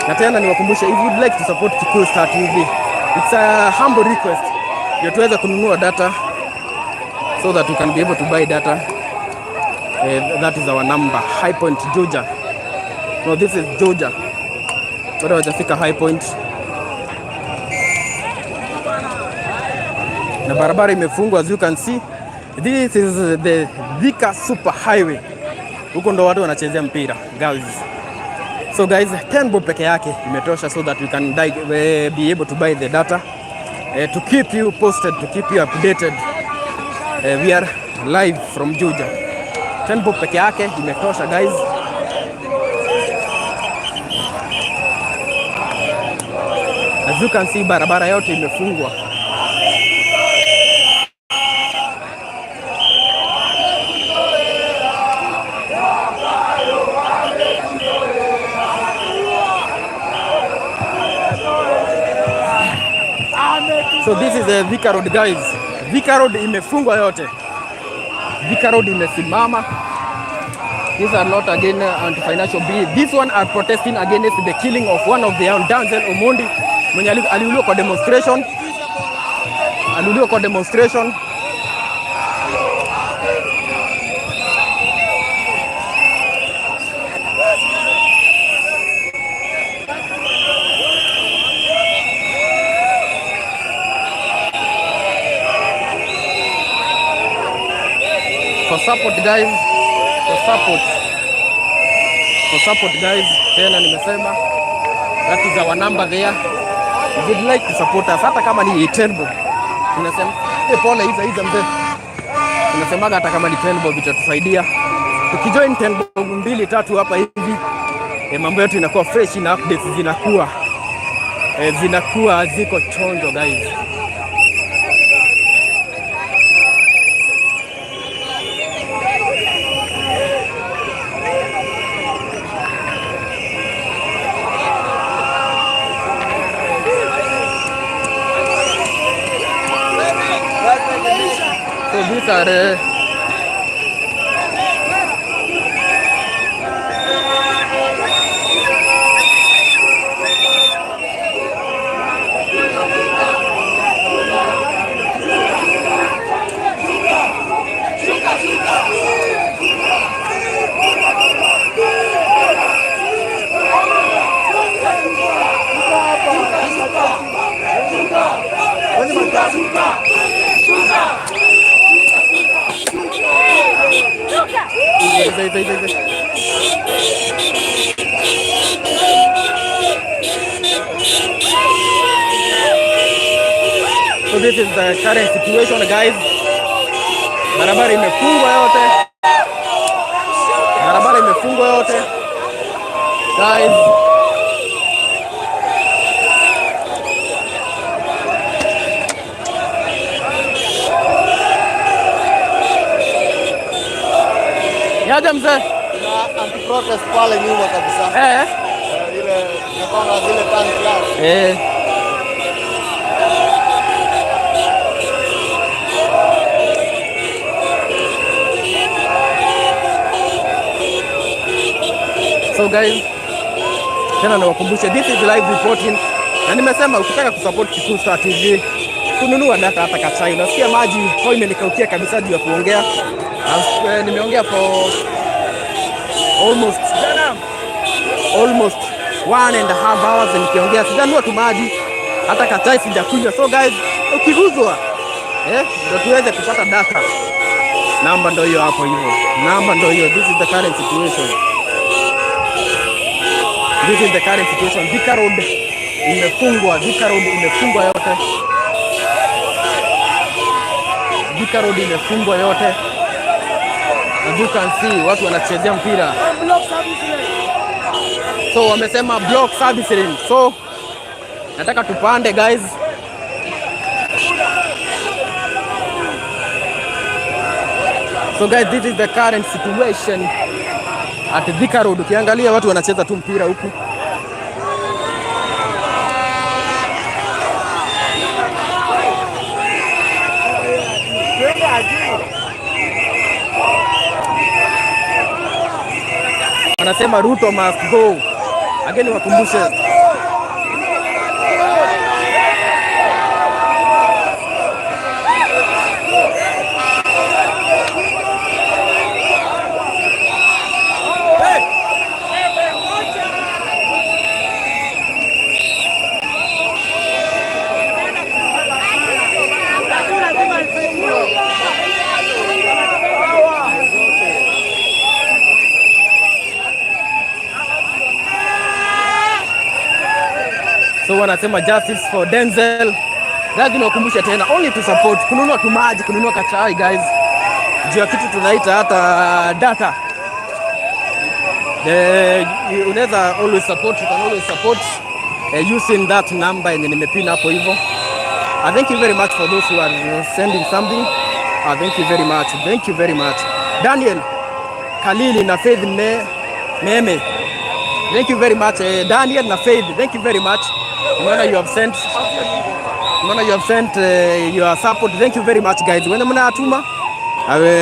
Na tena niwakumbushe, if you would like to support Kikuyu Star TV, it's a humble request. You tuweza kununua data so that we can be able to buy data. That is our number. High Point Juja. No, this is Juja. Bado hajafika High Point. Na barabara imefungwa, as you can see. This is the Thika Super Highway. Huko ndo watu wanachezea mpira, guys. So guys, 10 bob peke yake imetosha so that we can be able to buy the data to keep you posted, to keep you updated. We are live from Juja. 10 bob peke yake imetosha guys. As you can see, barabara yote imefungwa. So this is the Thika Road guys. Thika Road imefungwa yote. Thika Road imesimama. These are not again anti-financial bill. This one are protesting against the killing of one of their own, Denzel Omondi, mwenye aliuliwa kwa demonstration. Aliuliwa kwa demonstration. For support guys, for support guys, tena nimesema that is our number there. If you'd like to support us, hata kama ni 10 bob, tunasema pole hizo mzee. Tunasemaga hata kama ni 10 bob itatusaidia. Tukijoin 10 bob 2 3 hapa hivi mambo yetu inakuwa fresh na updates zinakuwa ziko chonjo guys. So these are So this is the current situation guys. Barabara imefungwa yote guys. Yaja mzee. Na anti-protest pale nyuma kabisa. Ile napanga zile tank class. So guys, tena nawakumbusha this is live reporting. Na nimesema ukitaka kusupport Kikuyu Star TV, kununua data hata kachai. Nasikia maji kwa imenikaukia kabisa juu ya kuongea. Nimeongea for almost 1.5 hours nikiongea, sijanunua tu maji hata kachai sijakunywa. So guys, ukiguzwa ndio tuweze kupata data. Namba ndio hiyo hapo hivyo. Namba ndio hiyo. This is the current situation. Thika Road imefungwa yote. Thika Road imefungwa yote. As you can see, watu wanachezea mpira. So wamesema block service lane. So nataka tupande guys. So guys, this is the current situation at Thika Road. Ukiangalia watu wanacheza tu mpira huku. Wanasema Ruto must go. Again wakumbushe. So wanasema justice for Denzel. Lazima wakumbushe tena only to support, kununua tu maji, kununua kachai guys. Ndio kitu tunaita hata data. Unaweza always support, you can always support using that number yenye nimepin hapo hivyo. I thank you very much for those who are sending something. Thank you very much. Daniel Kalili na Faith Meme. Thank you very much Daniel na Faith. Thank you very much. Unaona you have sent your support. Thank you very much guys. When mnatuma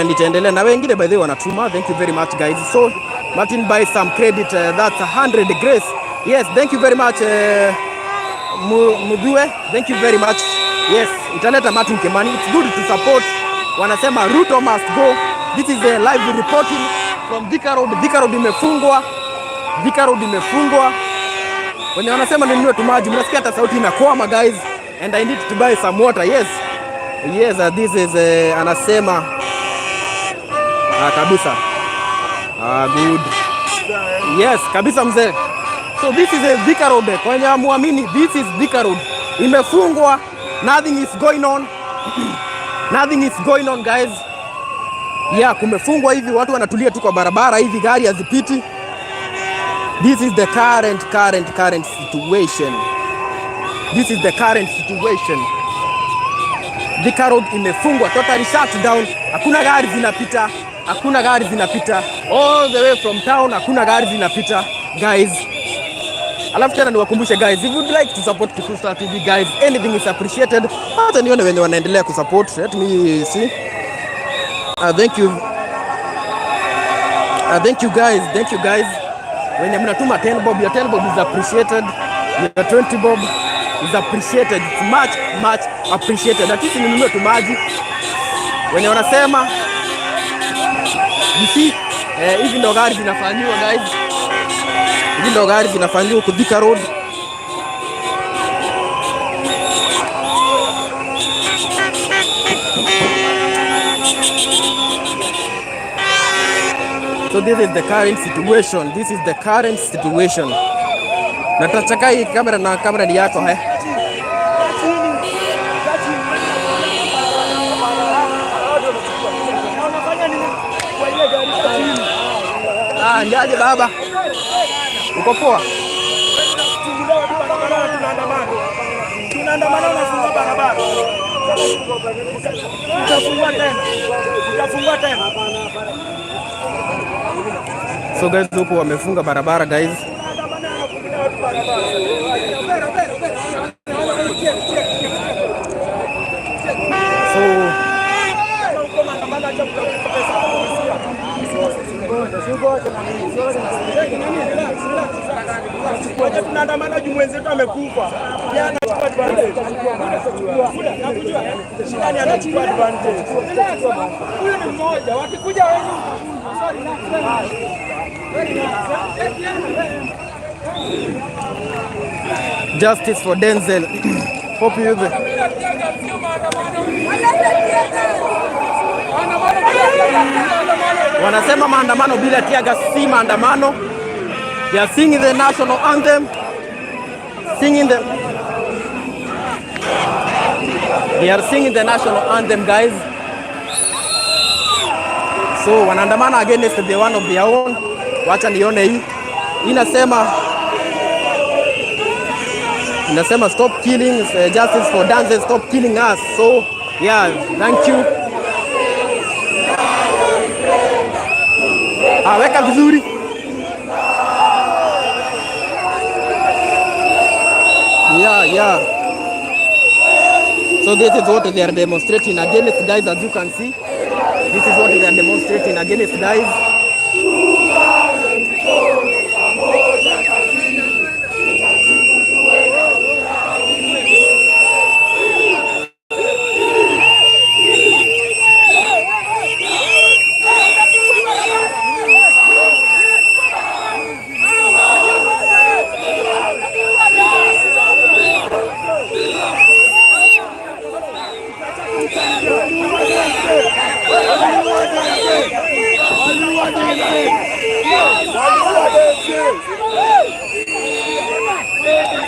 nitaendelea na wengine by the way wanatuma. Thank you very much guys. So Martin buy some credit that's 100 Grace. Yes, thank you very much Mudue. Thank you very much. Yes, italeta Martin Kimani. It's good to support. Wanasema Ruto must go. This is a live reporting from Thika Road. Thika Road imefungwa. When wanasema ninunue tu maji, mnasikia hata sauti inakwama guys, and I need to buy some water. Yes, this is anasema kabisa. Good. Yes, kabisa mzee. So this is a Thika Road. Kwenye muamini, this is Thika Road. Imefungwa. Nothing is going on. Nothing is going on guys. Yeah, kumefungwa hivi, watu wanatulia tu kwa barabara hivi, gari hazipiti. This is the current situation. This is the current situation. Thika Road imefungwa, totally shut down. Hakuna gari zinapita. Hakuna gari zinapita. All the way from town, hakuna gari zinapita guys. Alafu tena niwakumbushe guys, if you'd like to support Kikuyu Star TV guys, anything is appreciated. Hata nione wenye wanaendelea kusupport. Let me see. Thank you. Thank you guys. Thank you guys. When you're mnatuma 10 bob, your 10 bob is appreciated. Your 20 bob is appreciated. It's much appreciated. At least ninunue tu maji. When you wanasema you see, hivi ndo gari zinafanywa guys. Hivi ndo gari zinafanywa ku Thika Road. So this is the current situation. This is the current situation. Natachaka hii kamera na kamera ni yako hai. Ndiaje baba? Uko poa? Tunaandamana unafunga barabara. Utafungua tena. So guys, huko wamefunga barabara guys. Tunaandamana juu mwenzetu amekufa. Yeye anachukua advantage. Shida ni anachukua advantage. Huyo ni mmoja. Wakikuja wengi. Justice for Denzel. Hope you there. Wanasema maandamano bila tiaga si maandamano. They are singing the national anthem. They are singing the national anthem guys. So wanaandamana against the one of their own. Wacha nione hii. Inasema stop killing, justice for Denzel, stop killing us. So yeah, thank you. Weka vizuri. Yeah. So this is what they are demonstrating against guys, as you can see. This is what they are demonstrating against guys.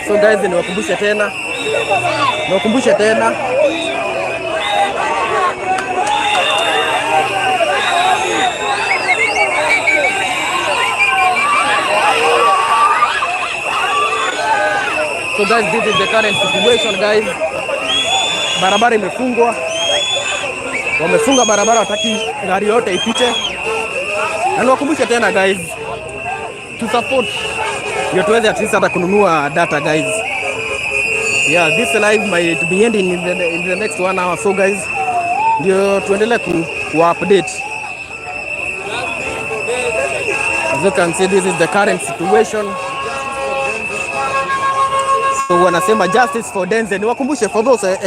So guys, niwakumbushe tena. So guys, this is the current situation guys. Barabara imefungwa. Wamefunga barabara, wataki gari yote ipite. Na niwakumbushe tena guys, to support ndio tuweze at least hata kununua data guys. Yeah, this live might be ending in the next 1 hour. So guys, ndio tuendelee ku update. As you can see, this is the current situation. So wanasema justice for Denzel. Niwakumbushe for those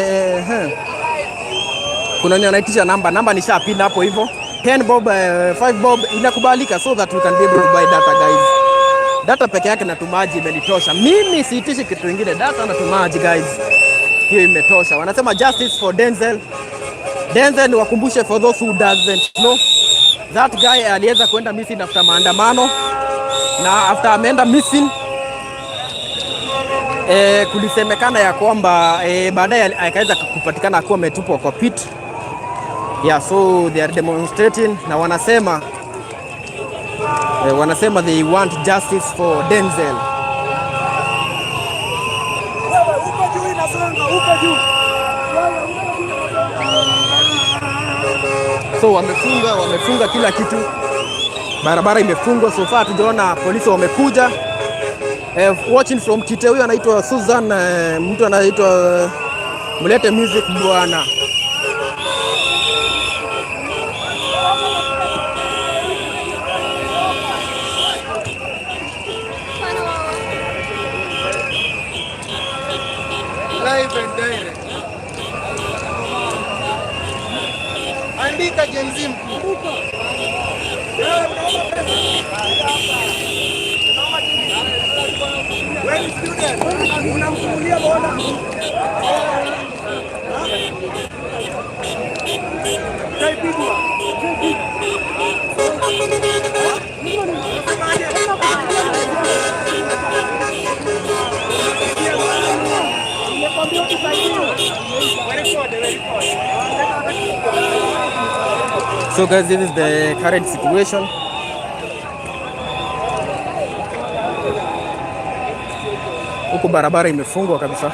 kuna nini anaitisha namba nishapina hapo hivyo. 10 bob, 5 bob inakubalika, so that we can be able to buy data guys. Data peke yake na tumaji imenitosha. Mimi siitishi kitu kingine, data na tumaji guys. Hiyo imetosha. Wanasema justice for Denzel. Denzel, niwakumbushe for those who doesn't know. That guy aliweza kwenda missing after maandamano. Na after ameenda missing, kulisemekana ya kwamba baadaye akaweza kupatikana akuwa ametupwa kwa pit. Yeah, so they are demonstrating na wanasema they want justice for Denzel. So wamefunga kila kitu, barabara imefungwa. So far tujaona polisi wamekuja. Watching from Kite, huyu anaitwa Susan, mtu anaitwa Mulete Music bwana. Live and direct. Andika Gen Z mkumbuka. Wewe student, unamfungulia bwana. Taipigwa. So guys, this is the current situation. Huko barabara imefungwa kabisa.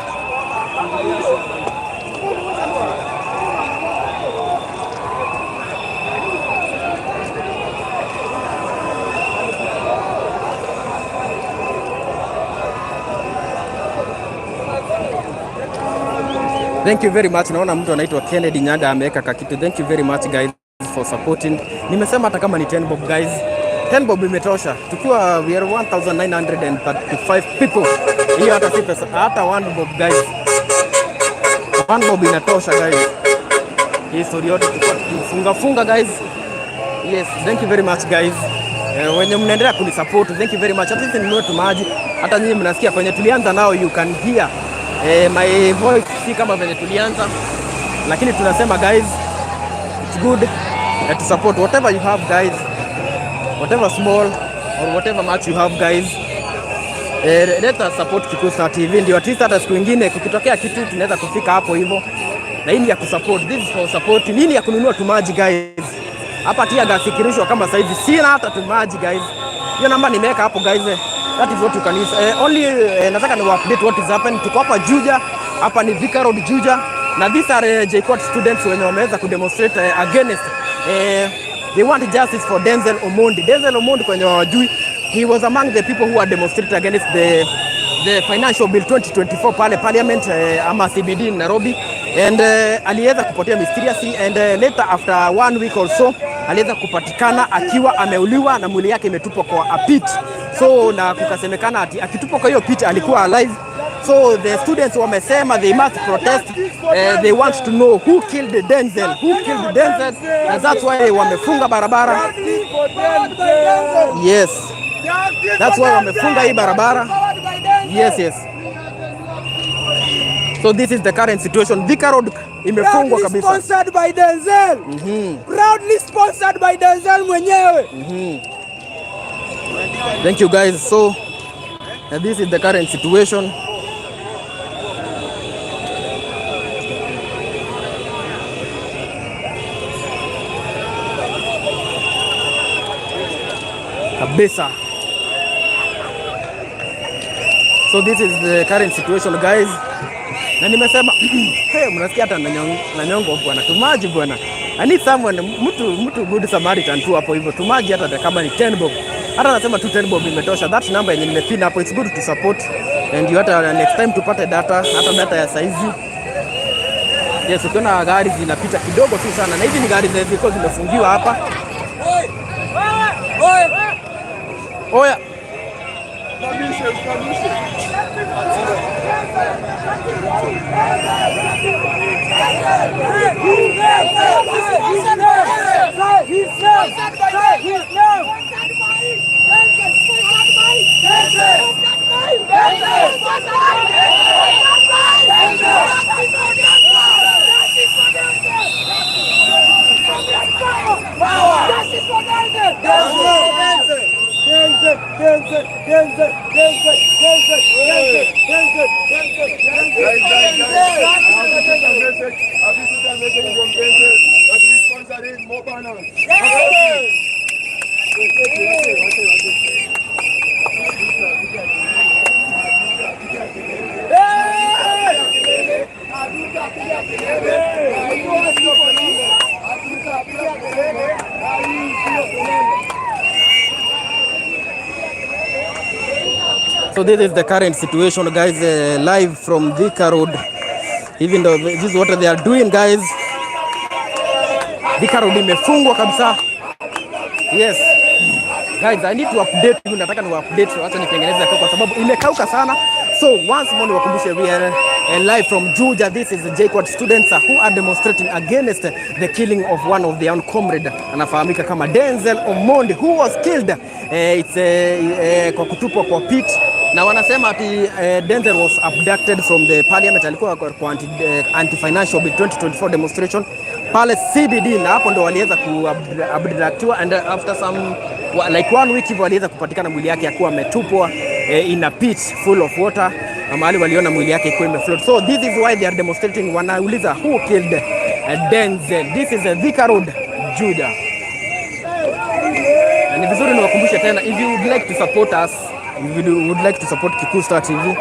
Thank you very much. Naona mtu anaitwa Kennedy Nyaga ameweka kakitu. Thank you very much guys for supporting. Nimesema hata kama ni 10 bob guys, 10 bob imetosha. Tukiwa we are 1935 people. Hiyo hata si pesa, hata 1 bob guys. 1 bob inatosha guys. Hii story yote tufunga guys. Yes, thank you very much guys. Wenye mnaendelea kunisupport, thank you very much. Hata ninunue tu maji. Hata nyinyi mnasikia kwenye tulianza nao, you can hear my voice si kama venye tulianza, lakini tunasema guys, it's good to support whatever you have guys, whatever small or whatever much you have guys. Let us support Kikuyu TV, ndio at least hata siku nyingine kukitokea kitu tunaweza kufika hapo hivyo. Na hii ni ya kusupport, this is for support. Nini ya kununua tumaji guys. Hapa tia gasikirishwa kama saizi sina hata tumaji guys. Hiyo namba nimeweka hapo guys. That is what you can use. Only nataka ni update what is happening. Tuko hapa Juja. Hapa ni Thika Road Juja. Na these are JKUAT students wenye wameweza kudemonstrate against they want justice for Denzel Omondi. Denzel Omondi kwenye wajui, he was among the people who are demonstrating against the financial bill 2024 pale parliament ama CBD in Nairobi, and aliweza kupotea mysteriously, and later after 1 week or so aliweza kupatikana akiwa ameuliwa na mwili yake imetupwa kwa a pit. So na kukasemekana ati akitupwa kwa hiyo pit alikuwa alive. So the students wamesema they must protest. They want to know who killed Denzel. Who killed Denzel? And that's why wamefunga barabara. Yes. That's why wamefunga hii barabara. Yes, yes. So this is the current situation. Thika Road imefungwa kabisa. Sponsored by Denzel. Proudly sponsored by Denzel mwenyewe. Thank you guys. So this is the current situation. Kabisa. So this is the current situation guys. Na nimesema hey, mnasikia hata nanyongo bwana, tumaji bwana. I need someone, mtu good Samaritan tu hapo hivyo, tumaji hata kama ni 10 bob. Hata nasema tu 10 bob imetosha. That number yenye nimepin hapo, it's good to support. And you hata next time tupate data, hata data ya saizi. Yes, ukiona gari zinapita kidogo tu sana. Na hizi ni gari zilizo zimefungiwa hapa. Oya. So this is the current situation, guys, live from Thika Road. Even though this is what they are doing, guys. Thika Road imefungwa kabisa. Yes. Guys, I need to update you. Nataka ni update, acha nitengeneze kwa sababu imekauka sana. So once more niwakumbushe, we are live from Juja. This is the JKUAT students who are demonstrating against the killing of one of their own comrade, anafahamika kama Denzel Omondi, who was killed kwa kutupwa kwa pit, na wanasema ati Denzel was abducted from the parliament. Alikuwa kwa anti-financial bill 2024 demonstration pale CBD, na hapo ndo waliweza kuabductiwa, and after some like 1 week hivyo waliweza kupatikana mwili yake akiwa ametupwa in a pit full of water, na mahali waliona mwili yake ikiwa imefloat. So this is why they are demonstrating. Wanauliza who killed Denzel. This is Thika Road, Juja. Na ni vizuri niwakumbushe tena, if you would like to support us, if you would like to support Kikuyu Star TV,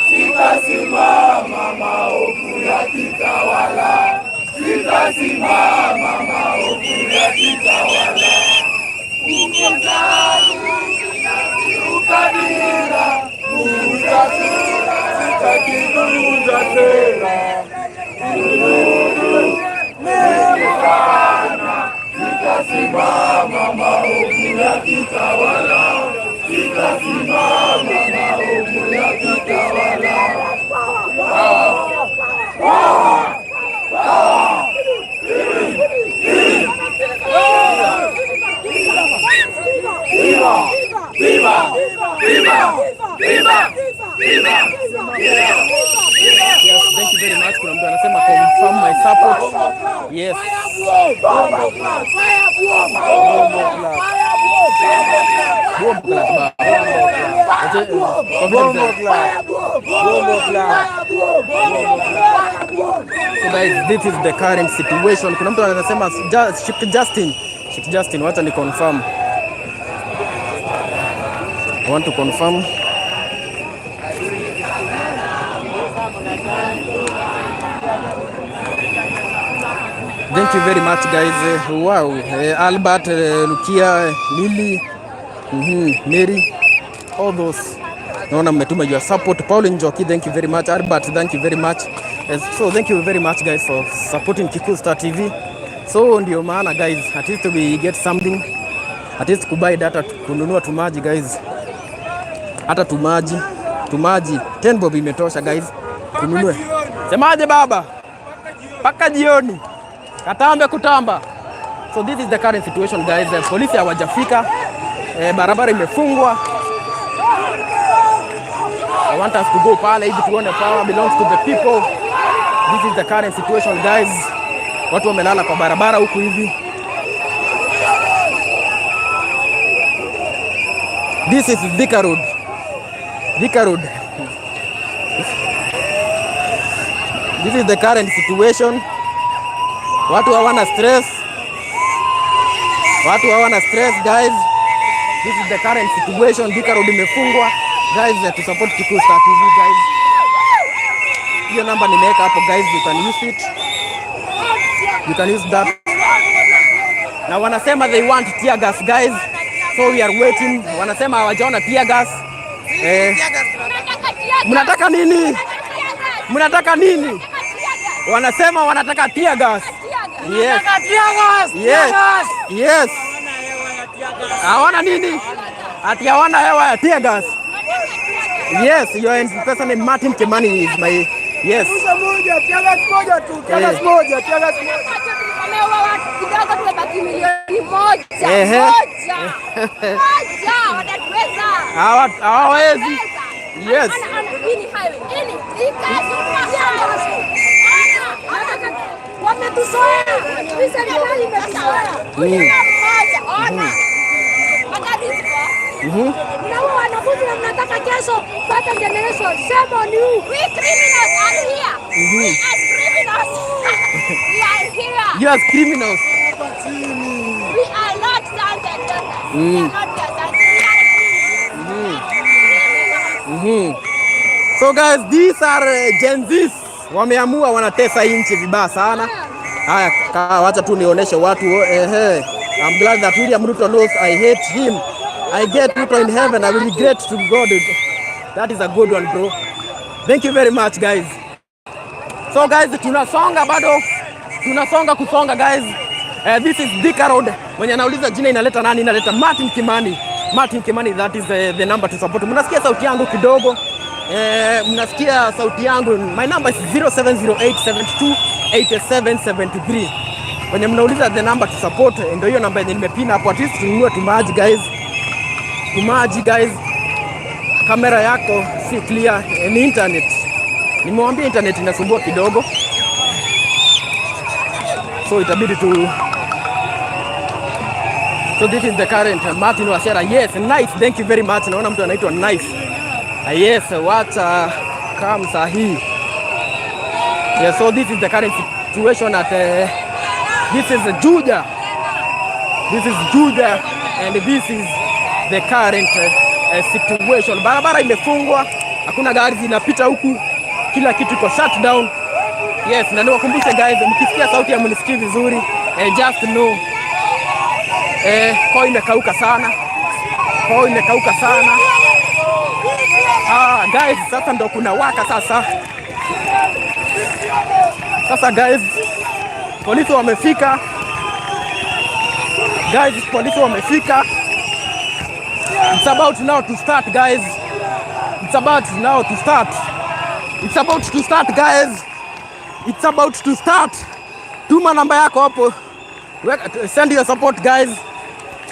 sitasimama maovu ya kitawala, sitasimama maovu ya kitawala. Ukadira, utasura, sitakiduza tena. Mekana, sitasimama maovu ya kitawala, sitasimama maovu ya kitawala. Yes, thank you very much. Kuna mtu anasema confirm my support. Yes. So guys, this is the current situation. Kuna mtu anasema Sheikh Justin, wacha ni confirm. I want to confirm. Thank you very much, guys. Wow. Albert, Lukia, Lily, Mary, all those. Naona mmetuma your support. Paul Njoki, thank you very much. Albert, thank you very much. So thank you very much, guys, for supporting Kikuyu Star TV. So ndio maana, guys, at least we get something. At least kubuy data, kununua tumaji, guys. Hata tumaji 10 bob imetosha, guys. Kununue. Semaje baba? Paka jioni. Katambe kutamba. So this is the current situation, guys. Polisi hawajafika. Barabara imefungwa. I want us to go pale hivi tuone power belongs to the people. This is the current situation, guys. Watu wamelala kwa barabara huku hivi. This is Thika Road. Thika Road. This is the current situation. Watu hawana stress. Guys. This is the current situation. Thika Road imefungwa. Guys, to support Kikuyu Star TV, guys. Hiyo namba nimeweka hapo, guys. You can use it. You can use that. Na wanasema they want tear gas, guys. So we are waiting. Wanasema hawajaona tear gas. Mnataka nini? Mnataka nini? Wanasema wanataka tear gas. Yes. Yes. Yes. Hawana nini? Ati hawana hewa ya tear gas. Yes, your person Martin Kimani is my yes. Tear gas moja tu. Wameua watu kidogo tumebaki milioni moja. Watatuweza. Hawawezi. Yes. Hii ni Mnaua wanafunzi na mnataka kesho pata generation. Shame on you. We criminals are here. We as criminals. We are here. You as criminals. We are not sons and daughters. We are not your sons. We are criminals. So guys, these are Gen Zs. Wameamua wanatesa nchi vibaya sana. Haya, wacha tu nionyeshe watu. I'm glad that William Ruto knows I hate him. I get Ruto in heaven. I will regret to God. That is a good one, bro. Thank you very much, guys. So guys, tunasonga bado. Tunasonga kusonga, guys. This is Thika Road. Mwenye anauliza jina inaleta nani? Inaleta Martin Kimani. Martin Kimani, that is the number to support. Mnasikia sauti yangu kidogo. Mnasikia sauti yangu. My number is 0708728773. Wenye mnauliza the number to support, ndio hiyo namba yenye nimepina hapo. At least tununue tumaji, guys. Tumaji, guys. Kamera yako si clear, ni internet. Nimewambia internet inasumbua kidogo. So itabidi tu. So this is the current Martin Wachera. Yes, nice. Thank you very much. Naona mtu anaitwa nice. Yes, what come sahi. Yeah, so this is the current situation at this is Juja. This is Juja and this is the current situation. Barabara imefungwa, hakuna gari zinapita huku, kila kitu iko shut down. Yes, na niwakumbushe guys, mkisikia sauti ya mnisikii vizuri, just know koo imekauka sana. Koo imekauka sana. Guys, sasa ndo kuna waka sasa. Sasa guys, polisi wamefika. Guys, polisi wamefika. It's about now to start, guys. It's about now to start. It's about to start, guys. It's about to start. Tuma namba yako hapo. Send your support, guys.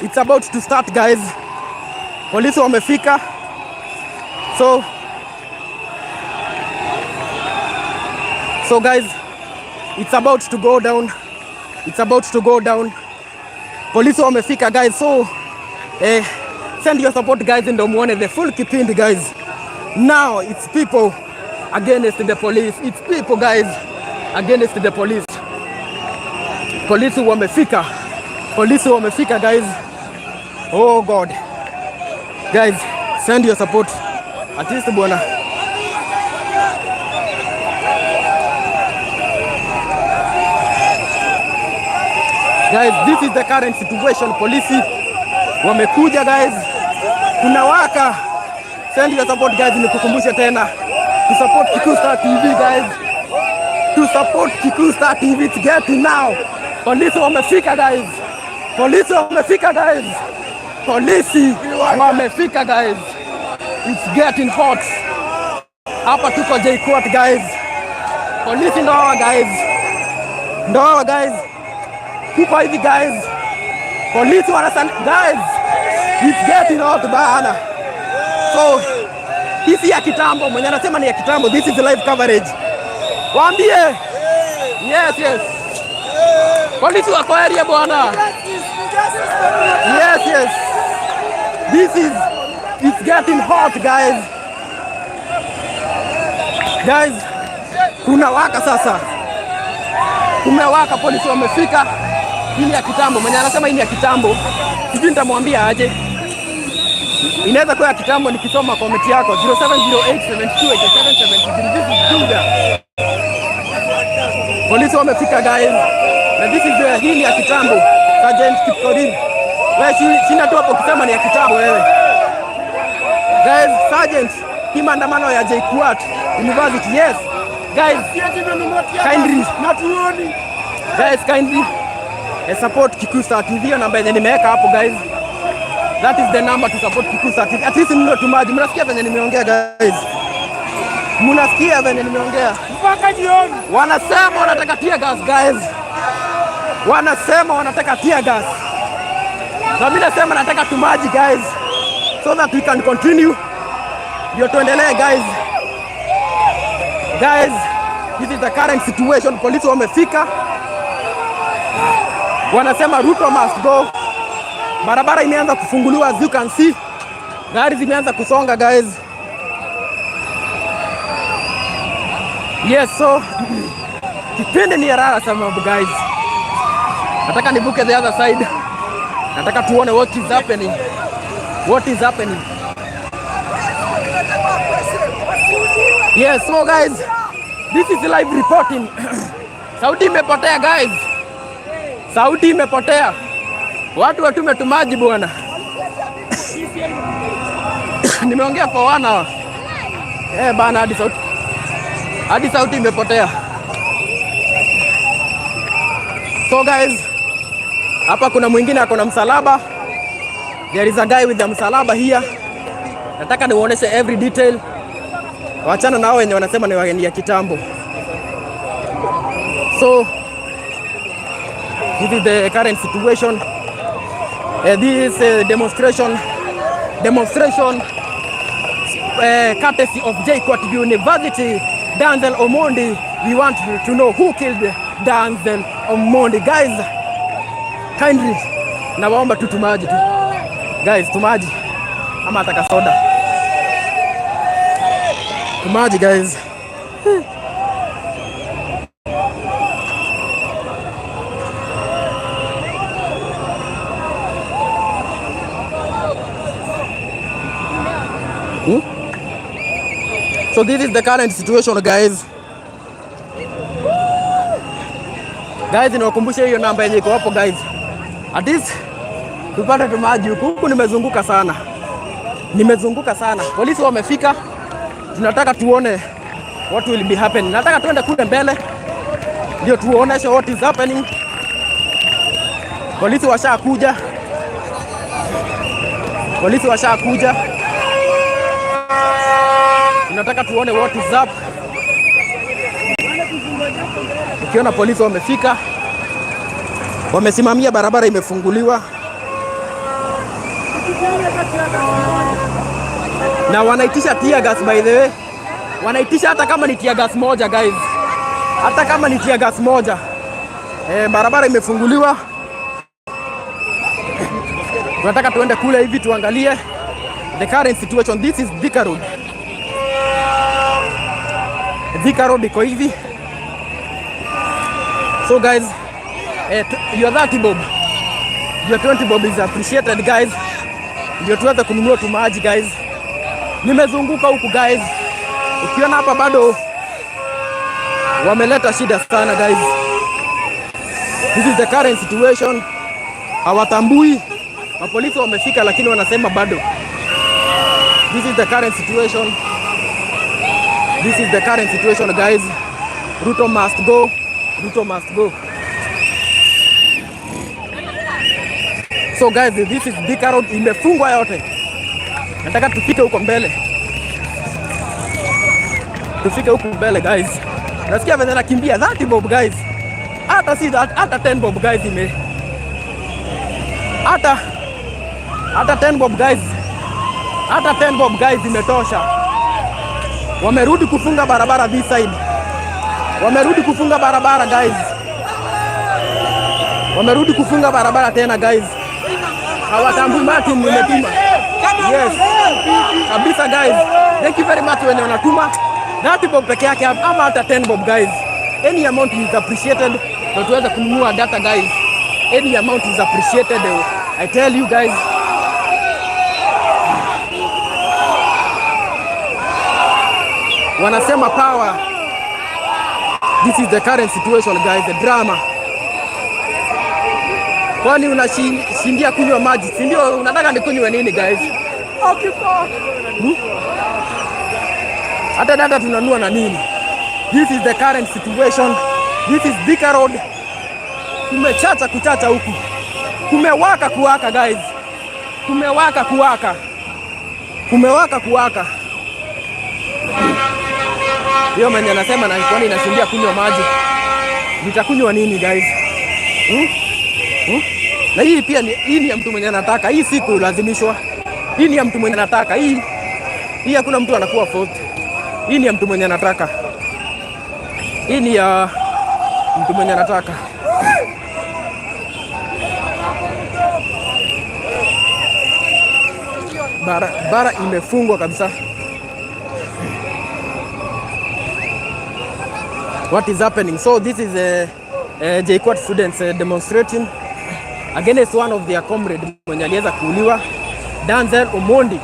It's about to start, guys. Polisi wamefika. So guys, it's about to go down. It's about to go down. Polisi wamefika, guys. So send your support, guys, ndio muone the full kipindi, guys. Now it's people against the police. It's people, guys, against the police. Polisi wamefika. Polisi wamefika, guys. Oh God. Guys, send your support. At least bwana. Guys, this is the current situation. Polisi wamekuja, guys. Kuna waka. Send your support, guys. Nikukumbusha tena. To support Kikuyu Star TV, guys. To support Kikuyu Star TV. It's getting now. Polisi wamefika, guys. Polisi wamefika, guys. Polisi wamefika, guys. It's getting hot. Hapa tuko JKUAT, guys. Polisi ndo hawa, guys. Ndo hawa, guys. Kuko hivi, guys. Polisi wanasema, guys. It's getting hot bana. So, hisi ya kitambo. Mwenye anasema ni ya kitambo. This is live coverage. Waambie. Yes, yes. Polisi wako area bwana. Yes, yes. It's getting hot, guys. Guys, kuna waka sasa. Kumewaka, polisi wamefika. Hii ya kitambo. Mwenye anasema hii ya kitambo. Sijui nitamwambia aje. Inaweza kuwa ya kitambo nikisoma comment yako 0708728773. Polisi wamefika, guys. Na this is the hii ya kitambo. Sergeant Kipkorir. Wewe sina tu hapo kusema ni ya kitambo wewe. Guys, Sergeant, hii maandamano ya JKUAT University. Yes. Guys, kindly support Kikuyu Star TV. Namba yenye nimeweka hapo, guys. That is the number to support Kikuyu Star TV. At least mno tumaji. Mnasikia venye nimeongea, guys? Mnasikia venye nimeongea? Mpaka jioni. Wanasema wanataka tear gas, guys. Wanasema wanataka tear gas. Na mimi nasema nataka tumaji, guys. So that we can continue. Ndio tuendelee, guys. Guys, this is the current situation. Polisi wamefika. wanasema Ruto must go. Barabara imeanza kufunguliwa, as you can see. Gari zimeanza kusonga guys. Yes, so kipindi ni rara sababu guys. Nataka nibuke the other side. Nataka tuone what is happening. What is happening? Yes, so guys, this is live reporting. Sauti imepotea guys. Sauti imepotea. Watu watume tumaji bwana. Nimeongea for 1 hour. Bana hadi sauti imepotea. So guys, hapa kuna mwingine ako na msalaba. There is a guy with the msalaba here. Nataka niwaoneshe every detail. Wachana nao wenye wanasema ni wageni ya kitambo. So this is the current situation. This demonstration courtesy of JKUAT University. Denzel Omondi. We want to know who killed Denzel Omondi. Guys, kindly nawaomba tu tumaji tu. Guys, tumaji ama ataka soda. Tumaji guys. So this is the current situation guys. Guys, niwakumbushe hiyo namba yenye iko hapo guys. At least tupate tumaji huku. Nimezunguka sana. Polisi wamefika. Tunataka tuone what will be happening. Nataka tuende kule mbele ndio tuoneshe what is happening. Polisi washakuja. Tunataka tuone what is up. Ukiona polisi wamefika, wamesimamia barabara imefunguliwa. Na wanaitisha tear gas by the way. Wanaitisha hata kama ni tear gas moja guys. Hata kama ni tear gas moja. Barabara imefunguliwa. Tunataka tuende kule hivi tuangalie the current situation. This is Thika Road. Thika Road iko hivi. So guys, your 30 bob, your 20 bob is appreciated guys. Ndio tuweze kununua tumaji guys. Nimezunguka huku guys. Ukiona hapa bado wameleta shida sana guys. This is the current situation. Hawatambui. Mapolisi wamefika lakini wanasema bado. This is the current situation. Guys. Ruto must go. So guys, this is Thika Road, imefungwa yote. Nataka tufike huko mbele. Guys. Nasikia vile nakimbia 30 bob guys. Hata 10 bob guys hata 10 bob guys. Hata 10 bob guys imetosha. Wamerudi kufunga barabara this side. Wamerudi kufunga barabara guys. Wamerudi kufunga barabara tena guys. Hawatambui Martin nimetuma. Yes. Kabisa guys. Thank you very much wenye wanatuma. 30 bob peke yake ama hata 10 bob guys. Any amount is appreciated. Na tuweza kununua data guys. Any amount is appreciated. I tell you guys. Wanasema power. This is the current situation guys, the drama. Kwani unashindia kunywa maji? Si ndio unataka nikunywe nini guys? Hata dada tunanua na nini? This is the current situation. This is Thika Road. Kumechacha huku. Kumewaka kuwaka guys. Kumewaka kuwaka. Hiyo mwenye anasema na kwani inashindia kunywa maji. Nitakunywa nini guys? Na hii pia hii ni ya mtu mwenye anataka. Hii si kulazimishwa. Hii ni ya mtu mwenye anataka. Hii hakuna mtu anakuwa fault. Hii ni ya mtu mwenye anataka. Hii ni ya mtu mwenye anataka. Barabara imefungwa kabisa. What is happening? So this is JKUAT students demonstrating against one of their comrade mwenye aliweza kuuliwa, Denzel Omondi.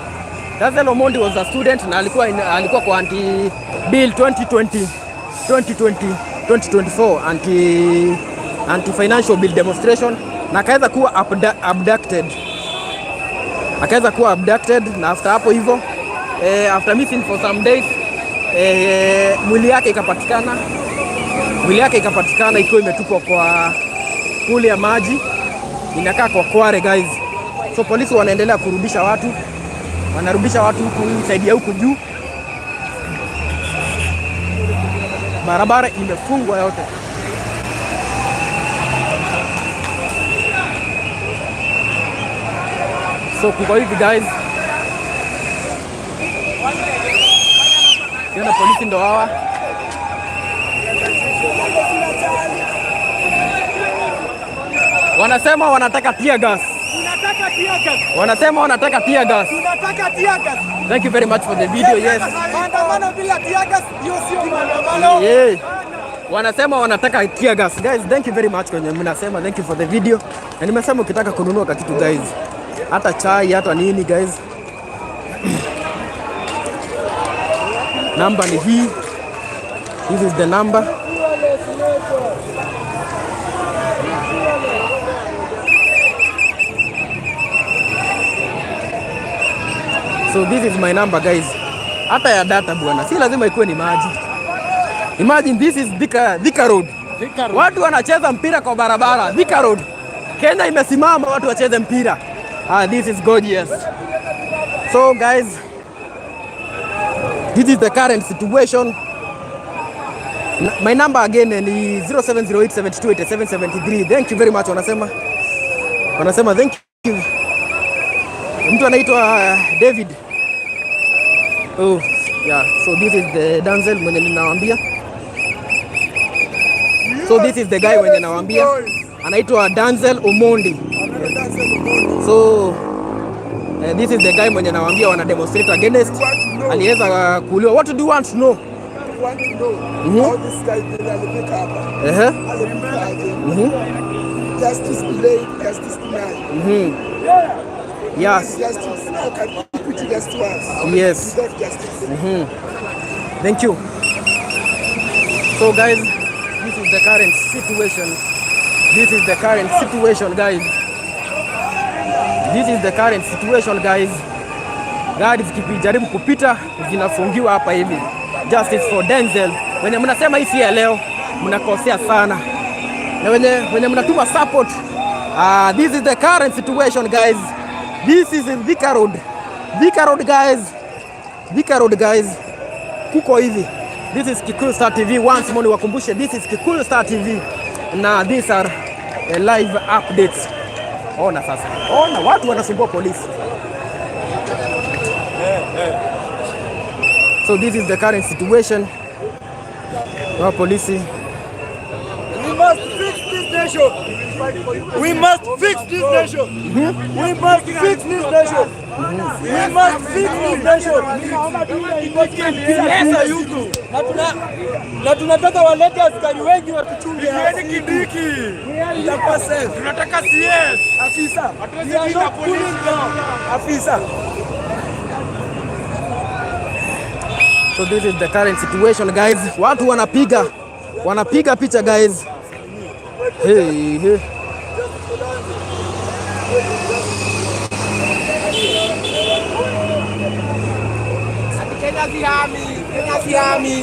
Denzel Omondi was a student na alikuwa kwa anti bill 2024 anti financial bill demonstration, na akaweza kuwa abducted na after hapo hivyo after missing for some days mwili yake ikapatikana ikiwa imetupwa kwa pool ya maji, inakaa kwa Kware guys. So polisi wanaendelea kurudisha watu, huku saidia huku juu, barabara imefungwa yote. So kuko hivi guys, yana polisi ndo hawa. Wanasema wanataka tear gas. Wanasema wanataka tear gas. Thank you very much for the video. Yes. Maandamano bila tear gas sio maandamano. Yeah. Wanasema wanataka tear gas. Guys, thank you very much kwenye mnasema. Thank you for the video. Na nimesema ukitaka kununua kitu guys, hata chai hata nini guys, namba ni hii. This is the number. So this is my number guys. Hata ya data bwana, si lazima ikuwe ni maji. Imagine this is Thika Road. Watu wanacheza mpira kwa barabara. Thika Road. Kenya imesimama watu wacheze mpira. This is gorgeous. So guys, this is the current situation. My number again ni 0708728773. Thank you very much. Wanasema thank you. Mtu anaitwa David. Oh, yeah. So this is the Denzel mwenye ninawaambia. So this is the guy mwenye nawaambia. Anaitwa Denzel Omondi. So this is the guy mwenye nawaambia wana demonstrate against. Aliweza kuuliwa. What do you want to know? Want to know how this guy did elevate up. Justice delayed, justice denied. Yes. Justice. How can equity get to us? Yes. Without justice. Thank you. So guys, this is the current situation. This is the current situation guys. This is the current situation guys. Gari zikijaribu kupita zinafungiwa hapa hivi. Justice for Denzel. Wenye mnasema hii si ya leo, mnakosea sana. Na wenye mnatuma support. This is the current situation guys. This is in Thika Road. Thika Road guys. Thika Road guys. Kuko hivi. This is Kikuyu Star TV. Once more niwakumbushe, this is Kikuyu Star TV. Na these are live updates. Ona sasa. Ona watu wanasumbua polisi. So this is the current situation. Wa polisi. We must fix this nation. We must fix this nation. We must fix this nation. We must fix this nation. Na tunataka walete askari wengi watuchunge. Tunataka CS. Afisa. Afisa. So this is the current situation guys. Watu wanapiga picha guys. Hey. Kenya Siami.